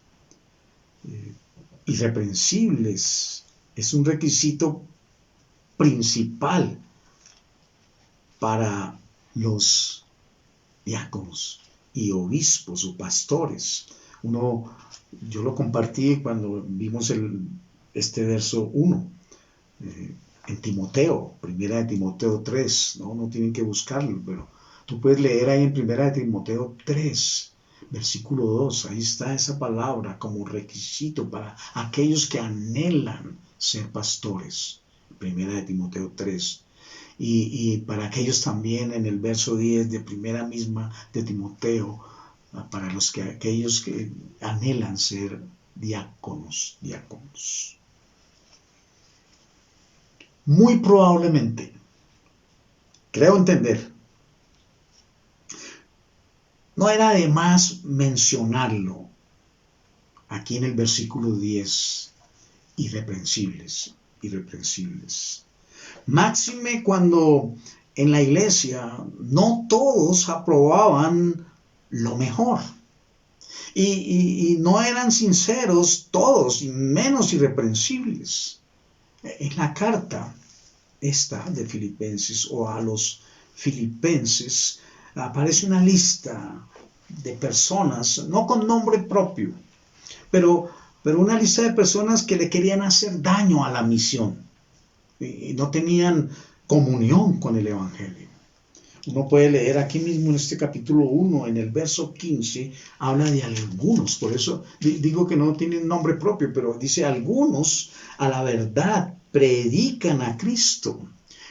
Irreprensibles es un requisito principal para los diáconos y obispos o pastores. Yo lo compartí cuando vimos este verso 1 en Timoteo, 1 Timoteo 3, no tienen que buscarlo, pero tú puedes leer ahí en 1 Timoteo 3, versículo 2, ahí está esa palabra como requisito para aquellos que anhelan ser pastores, 1 Timoteo 3. Y para aquellos también en el verso 10 de primera misma de Timoteo, para aquellos que anhelan ser diáconos. Muy probablemente, creo entender, no era de más mencionarlo aquí en el versículo 10, irreprensibles, irreprensibles. Máxime cuando en la iglesia no todos aprobaban lo mejor. Y no eran sinceros todos, y menos irreprensibles. En la carta esta de Filipenses o a los filipenses aparece una lista de personas, no con nombre propio, pero una lista de personas que le querían hacer daño a la misión y no tenían comunión con el Evangelio. Uno puede leer aquí mismo en este capítulo 1, en el verso 15, habla de algunos, por eso digo que no tienen nombre propio, pero dice algunos a la verdad predican a Cristo.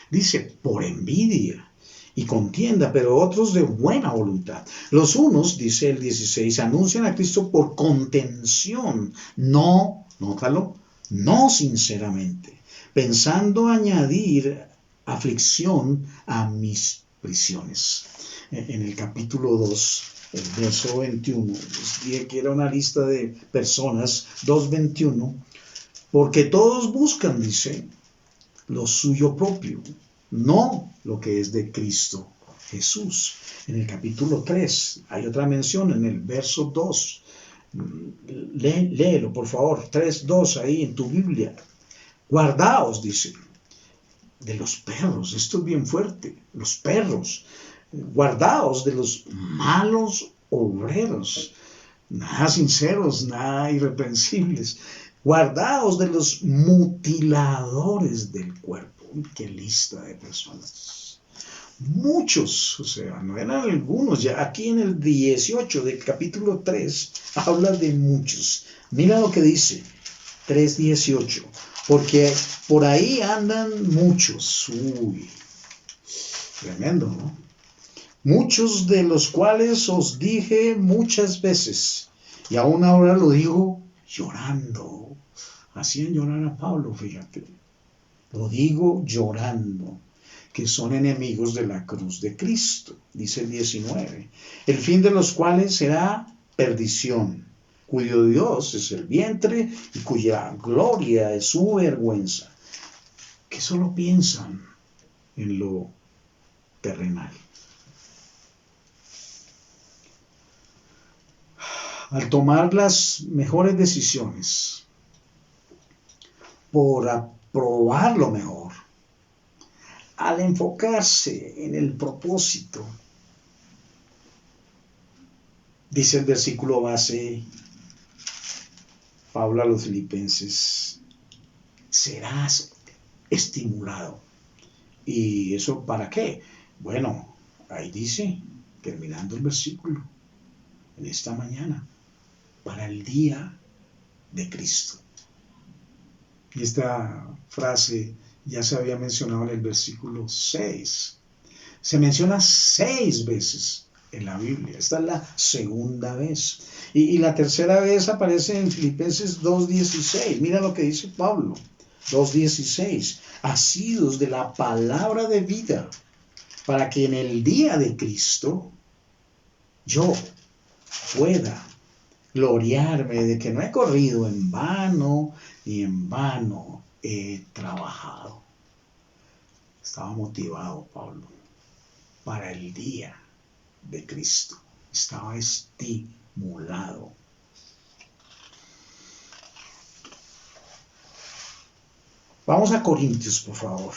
Dice por envidia y contienda, pero otros de buena voluntad. Los unos, dice el 16, anuncian a Cristo por contención, no, nótalo, no sinceramente, pensando añadir aflicción a mis prisiones. En el capítulo 2, el verso 21, les dije que era una lista de personas, 2:21, porque todos buscan, dice, lo suyo propio, no lo que es de Cristo Jesús. En el capítulo 3 hay otra mención en el verso 2. Léelo, por favor, 3:2 ahí en tu Biblia. Guardaos, dice, de los perros. Esto es bien fuerte. Los perros. Guardaos de los malos obreros. Nada sinceros, nada irreprensibles. Guardaos de los mutiladores del cuerpo. Qué lista de personas. Muchos, o sea, no eran algunos. Ya aquí en el 18 del capítulo 3 habla de muchos. Mira lo que dice 3:18. Porque por ahí andan muchos. Uy, tremendo, ¿no? Muchos de los cuales os dije muchas veces, y aún ahora lo digo llorando. Hacían llorar a Pablo, fíjate. Lo digo llorando, que son enemigos de la cruz de Cristo, dice el 19. El fin de los cuales será perdición, cuyo Dios es el vientre y cuya gloria es su vergüenza, que solo piensan en lo terrenal. Al tomar las mejores decisiones, por aprobar lo mejor, al enfocarse en el propósito, dice el versículo base, Pablo a los filipenses, serás estimulado. ¿Y eso para qué? Bueno, ahí dice, terminando el versículo, en esta mañana, para el día de Cristo. Y esta frase ya se había mencionado en el versículo 6. Se menciona 6 veces en la Biblia. Esta es la segunda vez. Y la tercera vez aparece en Filipenses 2:16. Mira lo que dice Pablo. 2:16. Asidos de la palabra de vida, para que en el día de Cristo yo pueda gloriarme de que no he corrido en vano, ni en vano he trabajado. Estaba motivado Pablo para el día de Cristo. Estaba estimulado. Vamos a Corintios, por favor.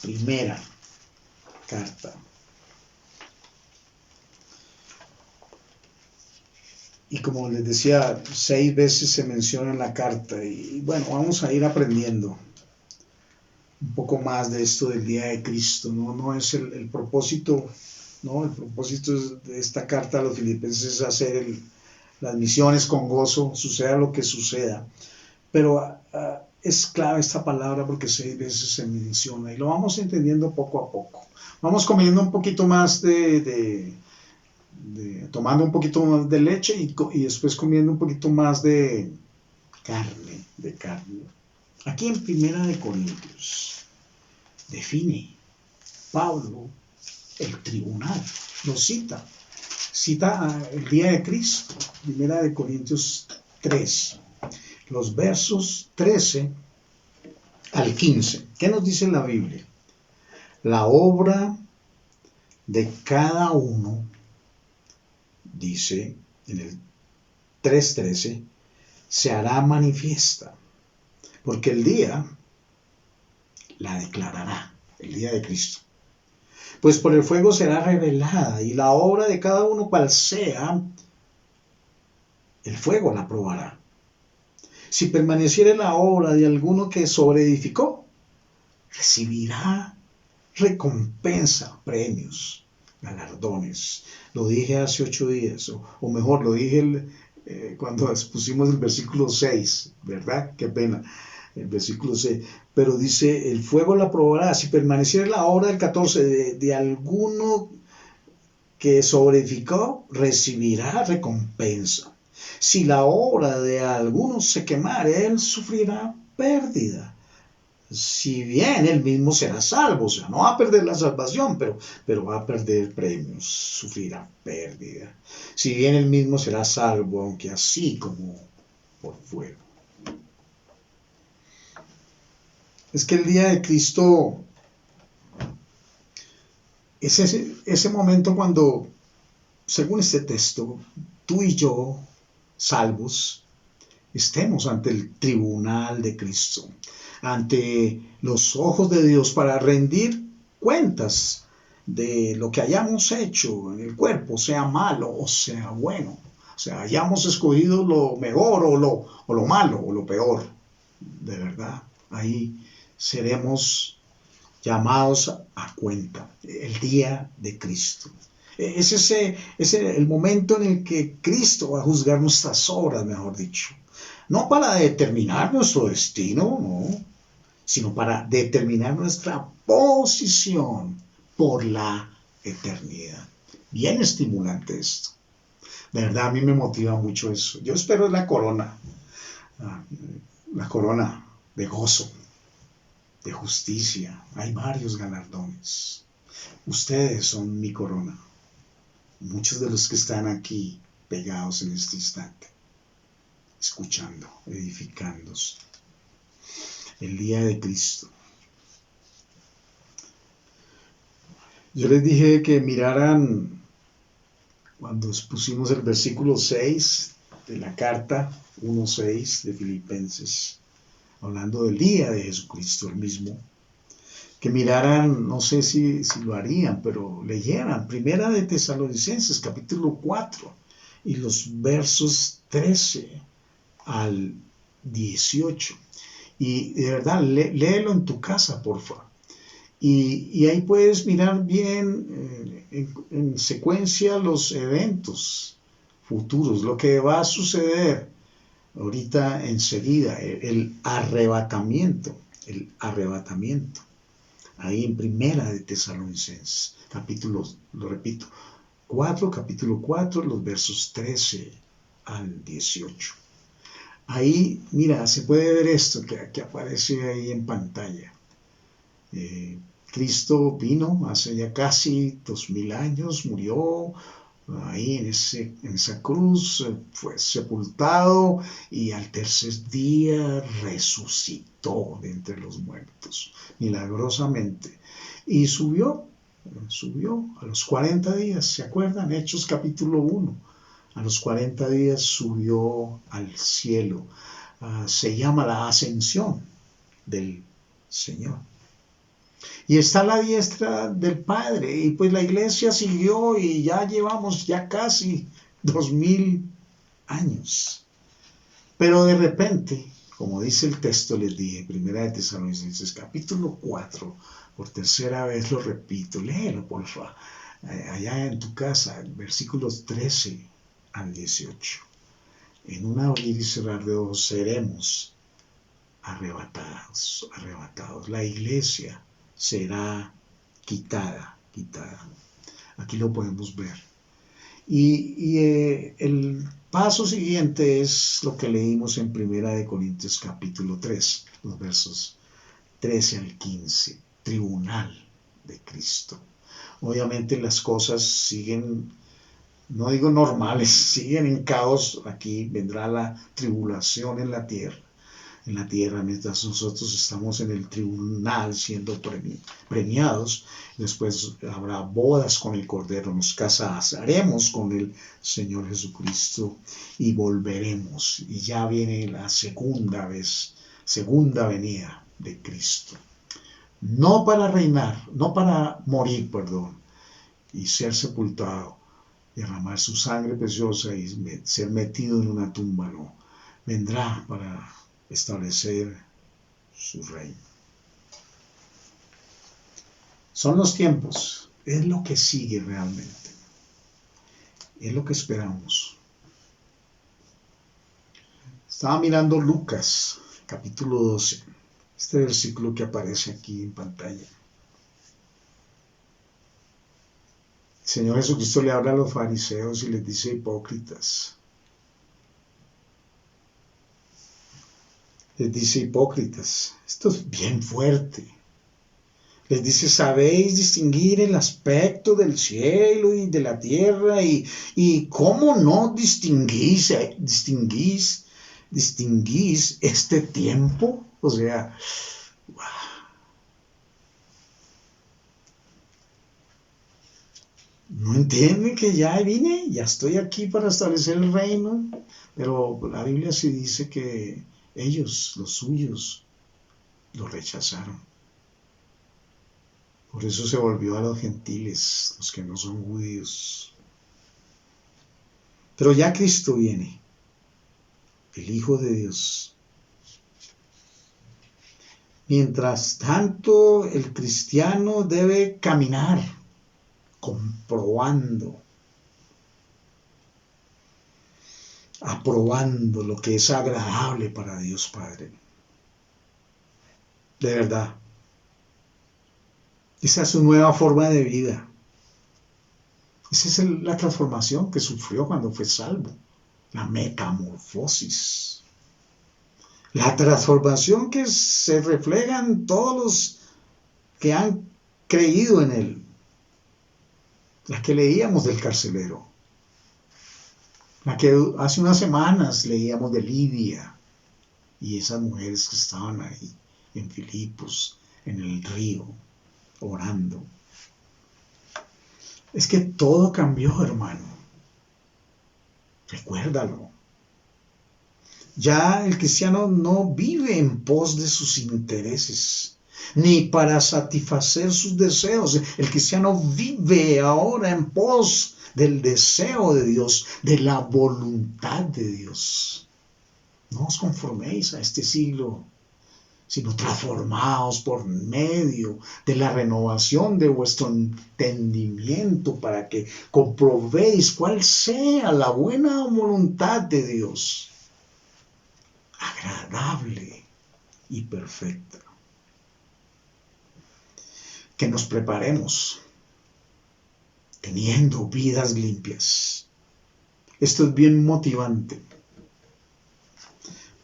Primera carta. Y como les decía, 6 veces se menciona en la carta. Y bueno, vamos a ir aprendiendo un poco más de esto del día de Cristo. No es el propósito, ¿no? El propósito de esta carta a los filipenses es hacer las misiones con gozo, suceda lo que suceda. Pero es clave esta palabra porque 6 veces se menciona y lo vamos entendiendo poco a poco. Vamos comiendo un poquito más tomando un poquito más de leche y después comiendo un poquito más de carne. Aquí en Primera de Corintios define Pablo el tribunal, lo cita. cita el día de Cristo, Primera de Corintios 3, los versos 13 al 15. ¿Qué nos dice la Biblia? La obra de cada uno, dice en el 3:13, se hará manifiesta, porque el día la declarará, el día de Cristo. Pues por el fuego será revelada, y la obra de cada uno cual sea, el fuego la probará. Si permaneciere la obra de alguno que sobreedificó, recibirá recompensa, premios, galardones. Lo dije hace 8 días, o mejor, lo dije cuando expusimos el versículo 6, ¿verdad? Qué pena, el versículo 6. Pero dice, el fuego la probará. Si permaneciera la obra del 14 de alguno que sobreedificó, recibirá recompensa. Si la obra de alguno se quemare, él sufrirá pérdida. Si bien él mismo será salvo, o sea, no va a perder la salvación, pero va a perder premios, sufrirá pérdida. Si bien él mismo será salvo, aunque así como por fuego. Es que el día de Cristo es ese momento cuando, según este texto, tú y yo, salvos, estemos ante el tribunal de Cristo, ante los ojos de Dios para rendir cuentas de lo que hayamos hecho en el cuerpo, sea malo o sea bueno. O sea, hayamos escogido lo mejor o lo malo o lo peor. De verdad, ahí seremos llamados a cuenta, el día de Cristo. Es el momento en el que Cristo va a juzgar nuestras obras, mejor dicho. No para determinar nuestro destino, no, sino para determinar nuestra posición por la eternidad. Bien estimulante esto. De verdad, a mí me motiva mucho eso. Yo espero la corona de gozo, de justicia. Hay varios galardones. Ustedes son mi corona. Muchos de los que están aquí pegados en este instante, escuchando, edificándose. El día de Cristo. Yo les dije que miraran cuando expusimos el versículo 6 de la carta 1:6 de Filipenses, hablando del día de Jesucristo el mismo, que miraran, no sé si lo harían, pero leyeran Primera de Tesalonicenses capítulo 4 y los versos 13 al 18. Y de verdad, léelo en tu casa, porfa. Y ahí puedes mirar bien en secuencia los eventos futuros, lo que va a suceder ahorita enseguida, el arrebatamiento. Ahí en Primera de Tesalonicenses, lo repito, capítulo 4, los versos 13 al 18. Ahí, mira, se puede ver esto que aparece ahí en pantalla. Cristo vino hace ya casi 2000 años, murió ahí en esa cruz, fue sepultado y al tercer día resucitó de entre los muertos, milagrosamente. Y subió a los 40 días, ¿se acuerdan? Hechos capítulo 1. A los 40 días subió al cielo. Se llama la ascensión del Señor. Y está a la diestra del Padre. Y pues la iglesia siguió y ya llevamos ya casi 2000 años. Pero de repente, como dice el texto, les dije, Primera de Tesalonicenses, capítulo 4, por tercera vez lo repito, léelo por favor, allá en tu casa, versículos 13 al 18. En un abrir y cerrar de ojos seremos arrebatados. La iglesia será quitada. Aquí lo podemos ver. Y el paso siguiente es lo que leímos en Primera de Corintios capítulo 3, los versos 13 al 15. Tribunal de Cristo. Obviamente las cosas siguen no digo normales, siguen en caos. Aquí vendrá la tribulación en la tierra, mientras nosotros estamos en el tribunal siendo premiados. Después habrá bodas con el Cordero, nos casaremos con el Señor Jesucristo y volveremos. Y ya viene la segunda venida de Cristo. No para reinar, no para morir, perdón, y ser sepultado, derramar su sangre preciosa y ser metido en una tumba, no. Vendrá para establecer su reino. Son los tiempos, es lo que sigue realmente, es lo que esperamos. Estaba mirando Lucas, capítulo 12, este versículo que aparece aquí en pantalla. El Señor Jesucristo le habla a los fariseos y les dice: hipócritas. Les dice: hipócritas. Esto es bien fuerte. Les dice: sabéis distinguir el aspecto del cielo y de la tierra, y cómo no distinguís este tiempo. O sea, no entienden que ya vine, ya estoy aquí para establecer el reino. Pero la Biblia sí dice que ellos, los suyos, lo rechazaron. Por eso se volvió a los gentiles, los que no son judíos. Pero ya Cristo viene, el Hijo de Dios. Mientras tanto, el cristiano debe caminar comprobando, aprobando lo que es agradable para Dios Padre. De verdad. Esa es su nueva forma de vida. Esa es la transformación que sufrió cuando fue salvo. La metamorfosis. La transformación que se refleja en todos los que han creído en Él. La que leíamos del carcelero. La que hace unas semanas leíamos de Lidia. Y esas mujeres que estaban ahí en Filipos, en el río, orando. Es que todo cambió, hermano. Recuérdalo. Ya el cristiano no vive en pos de sus intereses, ni para satisfacer sus deseos. El cristiano vive ahora en pos del deseo de Dios, de la voluntad de Dios. No os conforméis a este siglo, sino transformaos por medio de la renovación de vuestro entendimiento, para que comprobéis cuál sea la buena voluntad de Dios, agradable y perfecta. Que nos preparemos teniendo vidas limpias. Esto es bien motivante.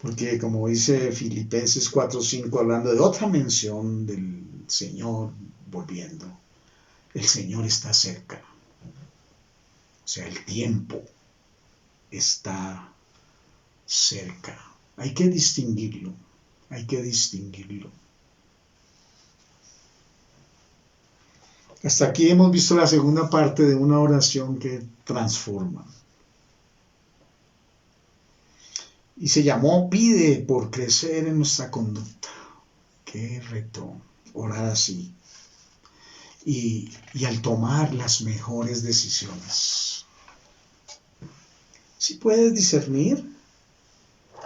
Porque como dice Filipenses 4:5, hablando de otra mención del Señor volviendo, el Señor está cerca. O sea, el tiempo está cerca. Hay que distinguirlo, hay que distinguirlo. Hasta aquí hemos visto la segunda parte de una oración que transforma. Y se llamó Pide por crecer en nuestra conducta. Qué reto orar así. Y al tomar las mejores decisiones. Si puedes discernir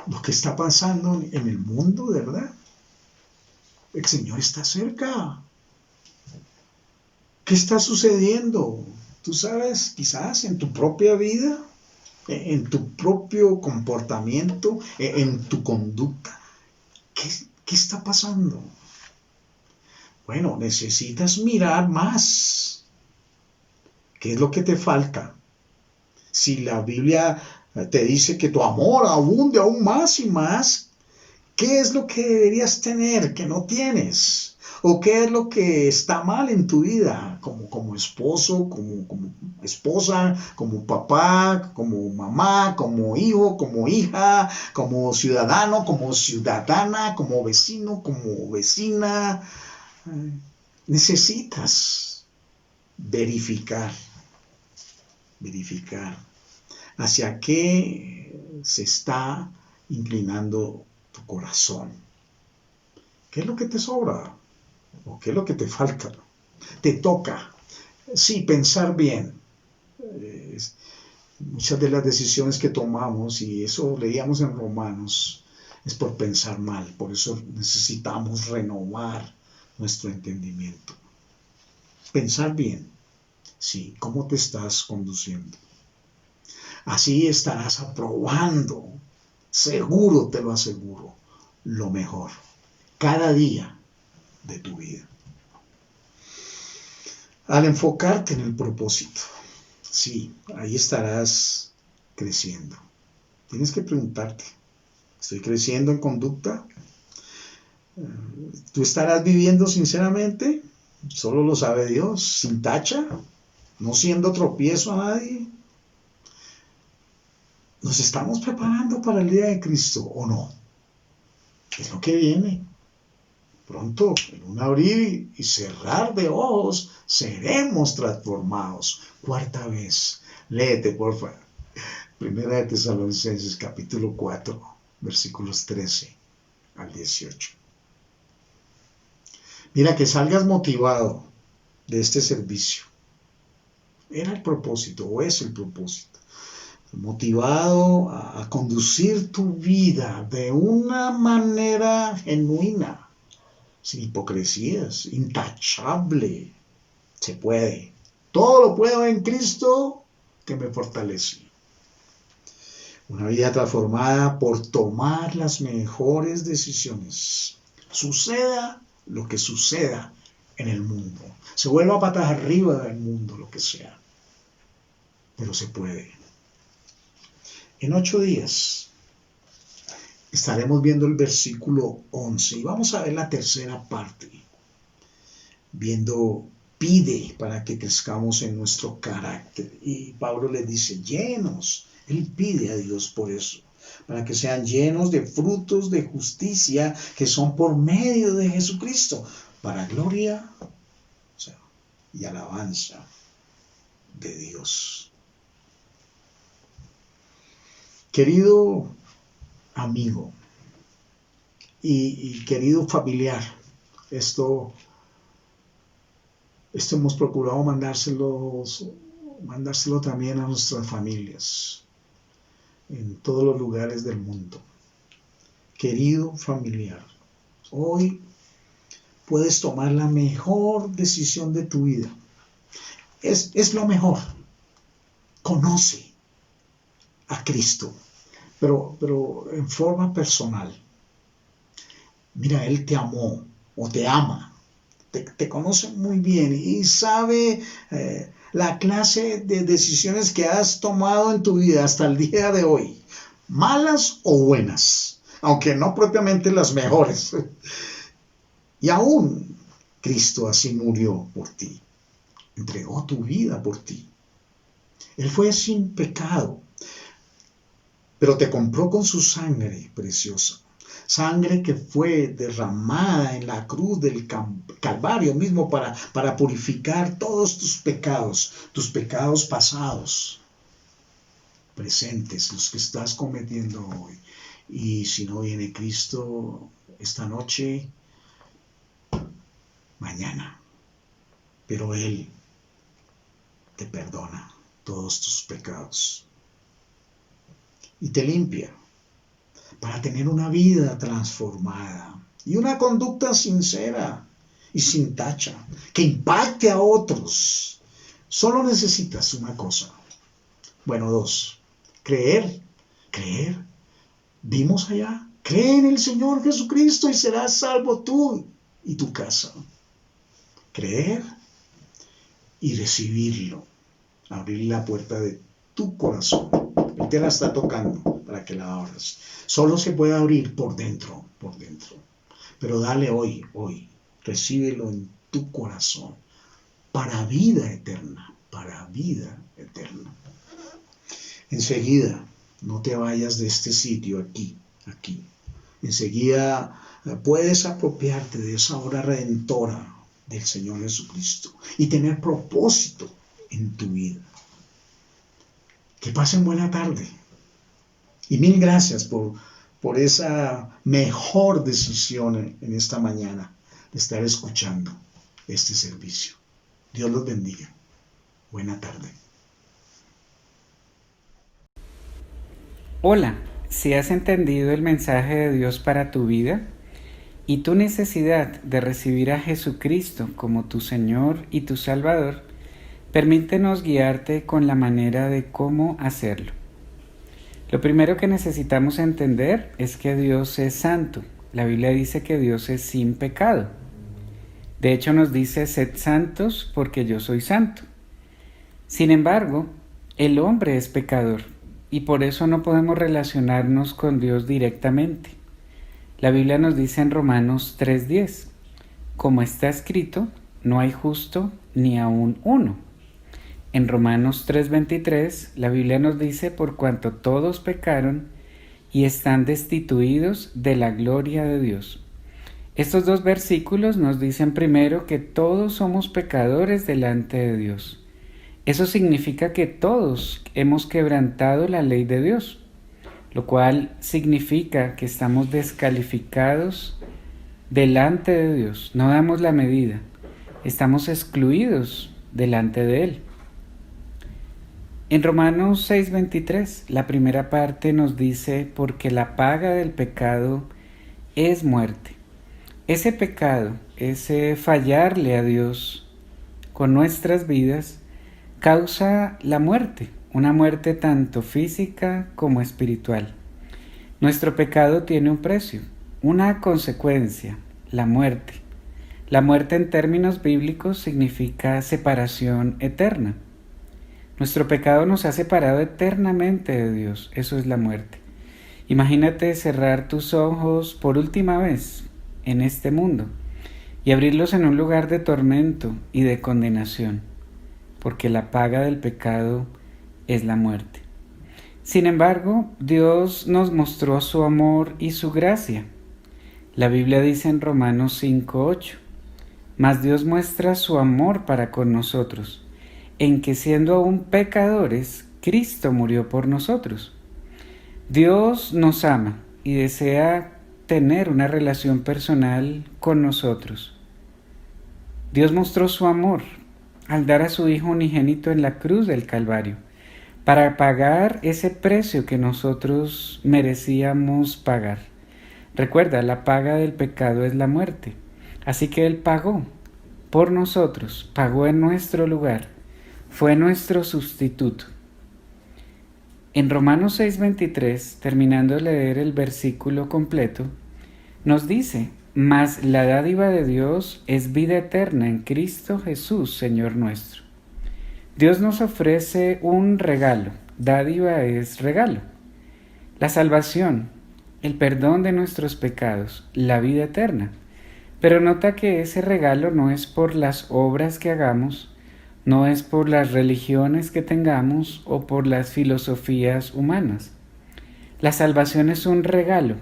lo que está pasando en el mundo, ¿verdad? El Señor está cerca. ¿Qué está sucediendo? Tú sabes, quizás en tu propia vida, en tu propio comportamiento, en tu conducta. ¿Qué está pasando? Bueno, necesitas mirar más. ¿Qué es lo que te falta? Si la Biblia te dice que tu amor abunde aún más y más, ¿Qué es lo que deberías tener que no tienes? ¿O qué es lo que está mal en tu vida? Como esposo, como esposa, como papá, como mamá, como hijo, como hija, como ciudadano, como ciudadana, como vecino, como vecina. Necesitas verificar hacia qué se está inclinando tu corazón. ¿Qué es lo que te sobra? ¿O qué es lo que te falta? Te toca, sí, pensar bien. Muchas de las decisiones que tomamos, y eso leíamos en Romanos, es por pensar mal. Por eso necesitamos renovar nuestro entendimiento. Pensar bien, sí, cómo te estás conduciendo. Así estarás aprobando, seguro te lo aseguro, lo mejor, cada día de tu vida. Al enfocarte en el propósito, sí, ahí estarás creciendo. Tienes que preguntarte, ¿estoy creciendo en conducta? ¿Tú estarás viviendo sinceramente? Solo lo sabe Dios, sin tacha, no siendo tropiezo a nadie. ¿Nos estamos preparando para el día de Cristo o no? Es lo que viene. Pronto, en un abrir y cerrar de ojos, seremos transformados. Cuarta vez. Léete, porfa. Primera de Tesalonicenses, capítulo 4, versículos 13 al 18. Mira, que salgas motivado de este servicio. Era el propósito, o es el propósito. Motivado a conducir tu vida de una manera genuina, sin hipocresías, intachable. Se puede. Todo lo puedo en Cristo que me fortalece. Una vida transformada por tomar las mejores decisiones. Suceda lo que suceda en el mundo. Se vuelva patas arriba del mundo, lo que sea. Pero se puede. En 8 días estaremos viendo el versículo 11 y vamos a ver la tercera parte, viendo pide para que crezcamos en nuestro carácter. Y Pablo le dice, llenos, él pide a Dios por eso, para que sean llenos de frutos de justicia que son por medio de Jesucristo, para gloria, y alabanza de Dios. Querido amigo y querido familiar, esto hemos procurado mandárselo también a nuestras familias en todos los lugares del mundo. Querido familiar, hoy puedes tomar la mejor decisión de tu vida. Es lo mejor. Conoce a Cristo, pero en forma personal. Mira, Él te amó o te ama, te conoce muy bien y sabe la clase de decisiones que has tomado en tu vida hasta el día de hoy, malas o buenas, aunque no propiamente las mejores. Y aún Cristo así murió por ti, entregó tu vida por ti. Él fue sin pecado, pero te compró con su sangre preciosa. Sangre que fue derramada en la cruz del Calvario mismo para purificar todos tus pecados pasados, presentes, los que estás cometiendo hoy. Y si no viene Cristo esta noche, mañana, pero Él te perdona todos tus pecados y te limpia para tener una vida transformada y una conducta sincera y sin tacha que impacte a otros. Solo necesitas una cosa, bueno, 2, creer. Vimos allá, cree en el Señor Jesucristo y serás salvo tú y tu casa. Creer y recibirlo, abrir la puerta de tu corazón. Él te la está tocando. para que la abras. Solo se puede abrir por dentro, por dentro. Pero dale hoy, recíbelo en tu corazón, para vida eterna, para vida eterna. Enseguida, no te vayas de este sitio aquí. Enseguida puedes apropiarte de esa obra redentora del Señor Jesucristo y tener propósito en tu vida. Que pasen buena tarde. Y mil gracias por esa mejor decisión en esta mañana de estar escuchando este servicio. Dios los bendiga. Buena tarde. Hola, si has entendido el mensaje de Dios para tu vida y tu necesidad de recibir a Jesucristo como tu Señor y tu Salvador, permítenos guiarte con la manera de cómo hacerlo. Lo primero que necesitamos entender es que Dios es santo. La Biblia dice que Dios es sin pecado. De hecho nos dice, sed santos porque yo soy santo. Sin embargo, el hombre es pecador y por eso no podemos relacionarnos con Dios directamente. La Biblia nos dice en Romanos 3:10, como está escrito, no hay justo ni aun uno. En Romanos 3:23, la Biblia nos dice, por cuanto todos pecaron y están destituidos de la gloria de Dios. Estos dos versículos nos dicen primero que todos somos pecadores delante de Dios. Eso significa que todos hemos quebrantado la ley de Dios, lo cual significa que estamos descalificados delante de Dios. No damos la medida, estamos excluidos delante de Él. En Romanos 6:23, la primera parte nos dice, porque la paga del pecado es muerte. Ese pecado, ese fallarle a Dios con nuestras vidas, causa la muerte, una muerte tanto física como espiritual. Nuestro pecado tiene un precio, una consecuencia, la muerte. La muerte en términos bíblicos significa separación eterna. Nuestro pecado nos ha separado eternamente de Dios, eso es la muerte. Imagínate cerrar tus ojos por última vez en este mundo y abrirlos en un lugar de tormento y de condenación, porque la paga del pecado es la muerte. Sin embargo, Dios nos mostró su amor y su gracia. La Biblia dice en Romanos 5:8, mas Dios muestra su amor para con nosotros, en que siendo aún pecadores, Cristo murió por nosotros. Dios nos ama y desea tener una relación personal con nosotros. Dios mostró su amor al dar a su Hijo unigénito en la cruz del Calvario, para pagar ese precio que nosotros merecíamos pagar. Recuerda, la paga del pecado es la muerte. Así que Él pagó por nosotros, pagó en nuestro lugar. Fue nuestro sustituto. En Romanos 6:23, terminando de leer el versículo completo, nos dice, mas la dádiva de Dios es vida eterna en Cristo Jesús, Señor nuestro. Dios nos ofrece un regalo. Dádiva es regalo. La salvación, el perdón de nuestros pecados, la vida eterna. Pero nota que ese regalo no es por las obras que hagamos, no es por las religiones que tengamos o por las filosofías humanas. La salvación es un regalo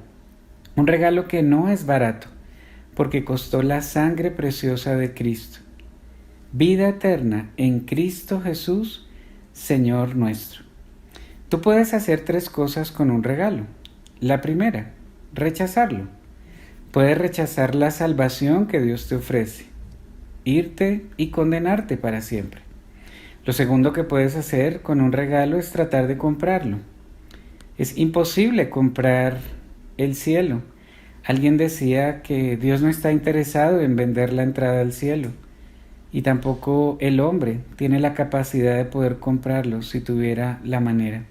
que no es barato, porque costó la sangre preciosa de Cristo. Vida eterna en Cristo Jesús, Señor nuestro. Tú puedes hacer 3 cosas con un regalo. La primera, rechazarlo. Puedes rechazar la salvación que Dios te ofrece, irte y condenarte para siempre. Lo segundo que puedes hacer con un regalo es tratar de comprarlo. Es imposible comprar el cielo. Alguien decía que Dios no está interesado en vender la entrada al cielo, y tampoco el hombre tiene la capacidad de poder comprarlo si tuviera la manera.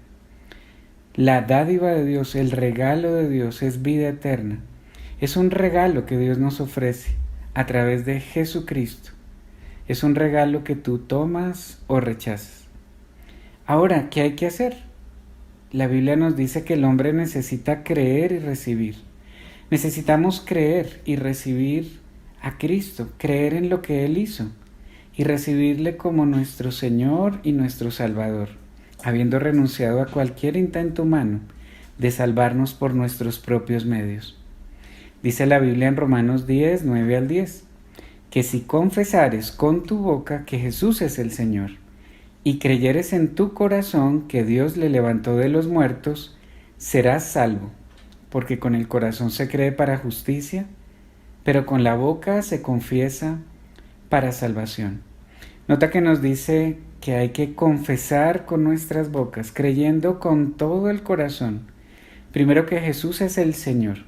La dádiva de Dios, el regalo de Dios es vida eterna. Es un regalo que Dios nos ofrece a través de Jesucristo. Es un regalo que tú tomas o rechazas. Ahora, ¿qué hay que hacer? la Biblia nos dice que el hombre necesita creer y recibir. Necesitamos creer y recibir a Cristo, creer en lo que Él hizo y recibirle como nuestro Señor y nuestro Salvador, habiendo renunciado a cualquier intento humano de salvarnos por nuestros propios medios. Dice la Biblia en Romanos 10, 9 al 10, que si confesares con tu boca que Jesús es el Señor, y creyeres en tu corazón que Dios le levantó de los muertos, serás salvo, porque con el corazón se cree para justicia, pero con la boca se confiesa para salvación. Nota que nos dice que hay que confesar con nuestras bocas, creyendo con todo el corazón, primero que Jesús es el Señor,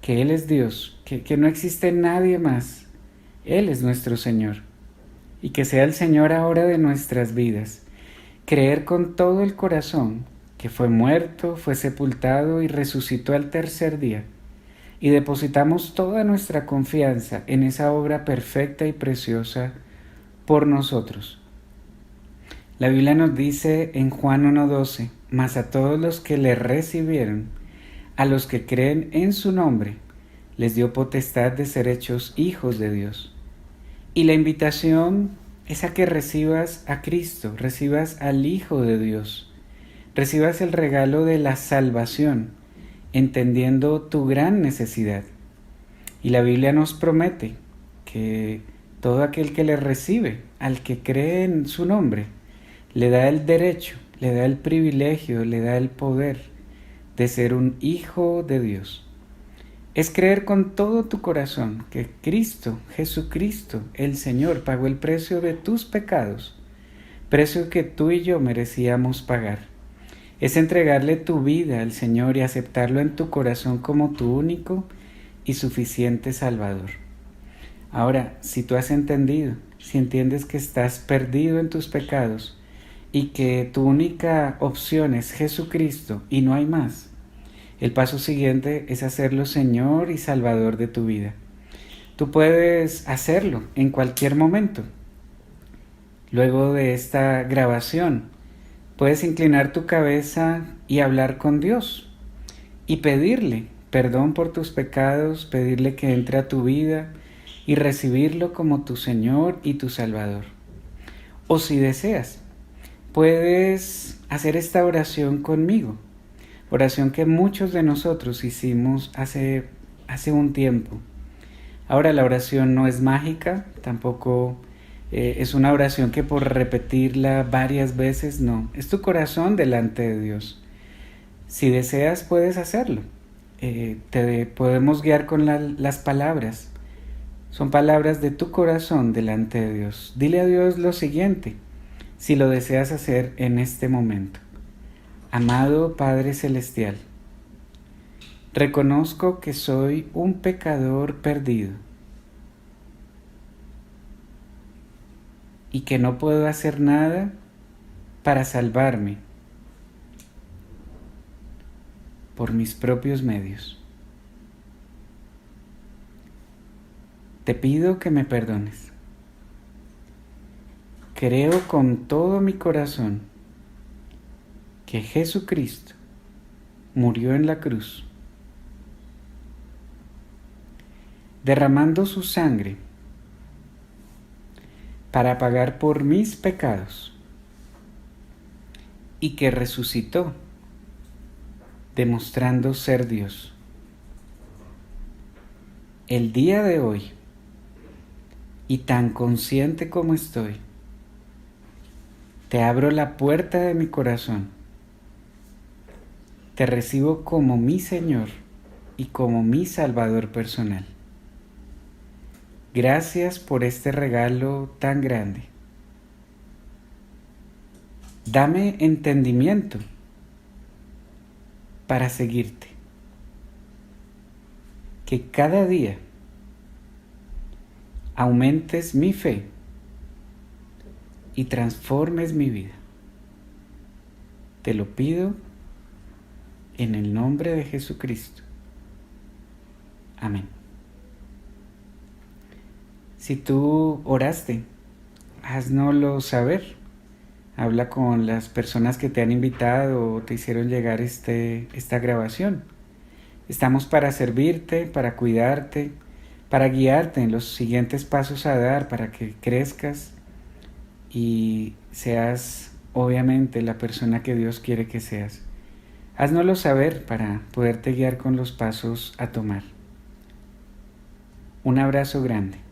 que Él es Dios, que no existe nadie más, Él es nuestro Señor, y que sea el Señor ahora de nuestras vidas. Creer con todo el corazón que fue muerto, fue sepultado y resucitó al tercer día, y depositamos toda nuestra confianza en esa obra perfecta y preciosa por nosotros. La Biblia nos dice en Juan 1:12, mas a todos los que le recibieron, a los que creen en su nombre, les dio potestad de ser hechos hijos de Dios. Y la invitación es a que recibas a Cristo, recibas al Hijo de Dios, recibas el regalo de la salvación, entendiendo tu gran necesidad. Y la Biblia nos promete que todo aquel que le recibe, al que cree en su nombre, le da el derecho, le da el privilegio, le da el poder de ser un hijo de Dios. Es creer con todo tu corazón que Cristo, Jesucristo, el Señor, pagó el precio de tus pecados, precio que tú y yo merecíamos pagar. Es entregarle tu vida al Señor y aceptarlo en tu corazón como tu único y suficiente Salvador. Ahora, si tú has entendido, si entiendes que estás perdido en tus pecados y que tu única opción es Jesucristo y no hay más, el paso siguiente es hacerlo Señor y Salvador de tu vida. Tú puedes hacerlo en cualquier momento. Luego de esta grabación, puedes inclinar tu cabeza y hablar con Dios y pedirle perdón por tus pecados, pedirle que entre a tu vida y recibirlo como tu Señor y tu Salvador. O si deseas, puedes hacer esta oración conmigo. Oración que muchos de nosotros hicimos hace un tiempo. Ahora la oración no es mágica, tampoco es una oración que por repetirla varias veces, no. Es tu corazón delante de Dios. Si deseas puedes hacerlo. Te podemos guiar con las palabras. Son palabras de tu corazón delante de Dios. Dile a Dios lo siguiente, si lo deseas hacer en este momento. Amado Padre Celestial, reconozco que soy un pecador perdido y que no puedo hacer nada para salvarme por mis propios medios. Te pido que me perdones. Creo con todo mi corazón que Jesucristo murió en la cruz, derramando su sangre para pagar por mis pecados y que resucitó, demostrando ser Dios. El día de hoy, y tan consciente como estoy, te abro la puerta de mi corazón. Te recibo como mi Señor y como mi Salvador personal. Gracias por este regalo tan grande. Dame entendimiento para seguirte. Que cada día aumentes mi fe y transformes mi vida. Te lo pido en el nombre de Jesucristo. Amén. Si tú oraste, haznoslo saber Habla con las personas que te han invitado o te hicieron llegar esta grabación. Estamos para servirte, para cuidarte, para guiarte en los siguientes pasos a dar para que crezcas y seas obviamente la persona que Dios quiere que seas. Haznoslo saber para poderte guiar con los pasos a tomar. Un abrazo grande.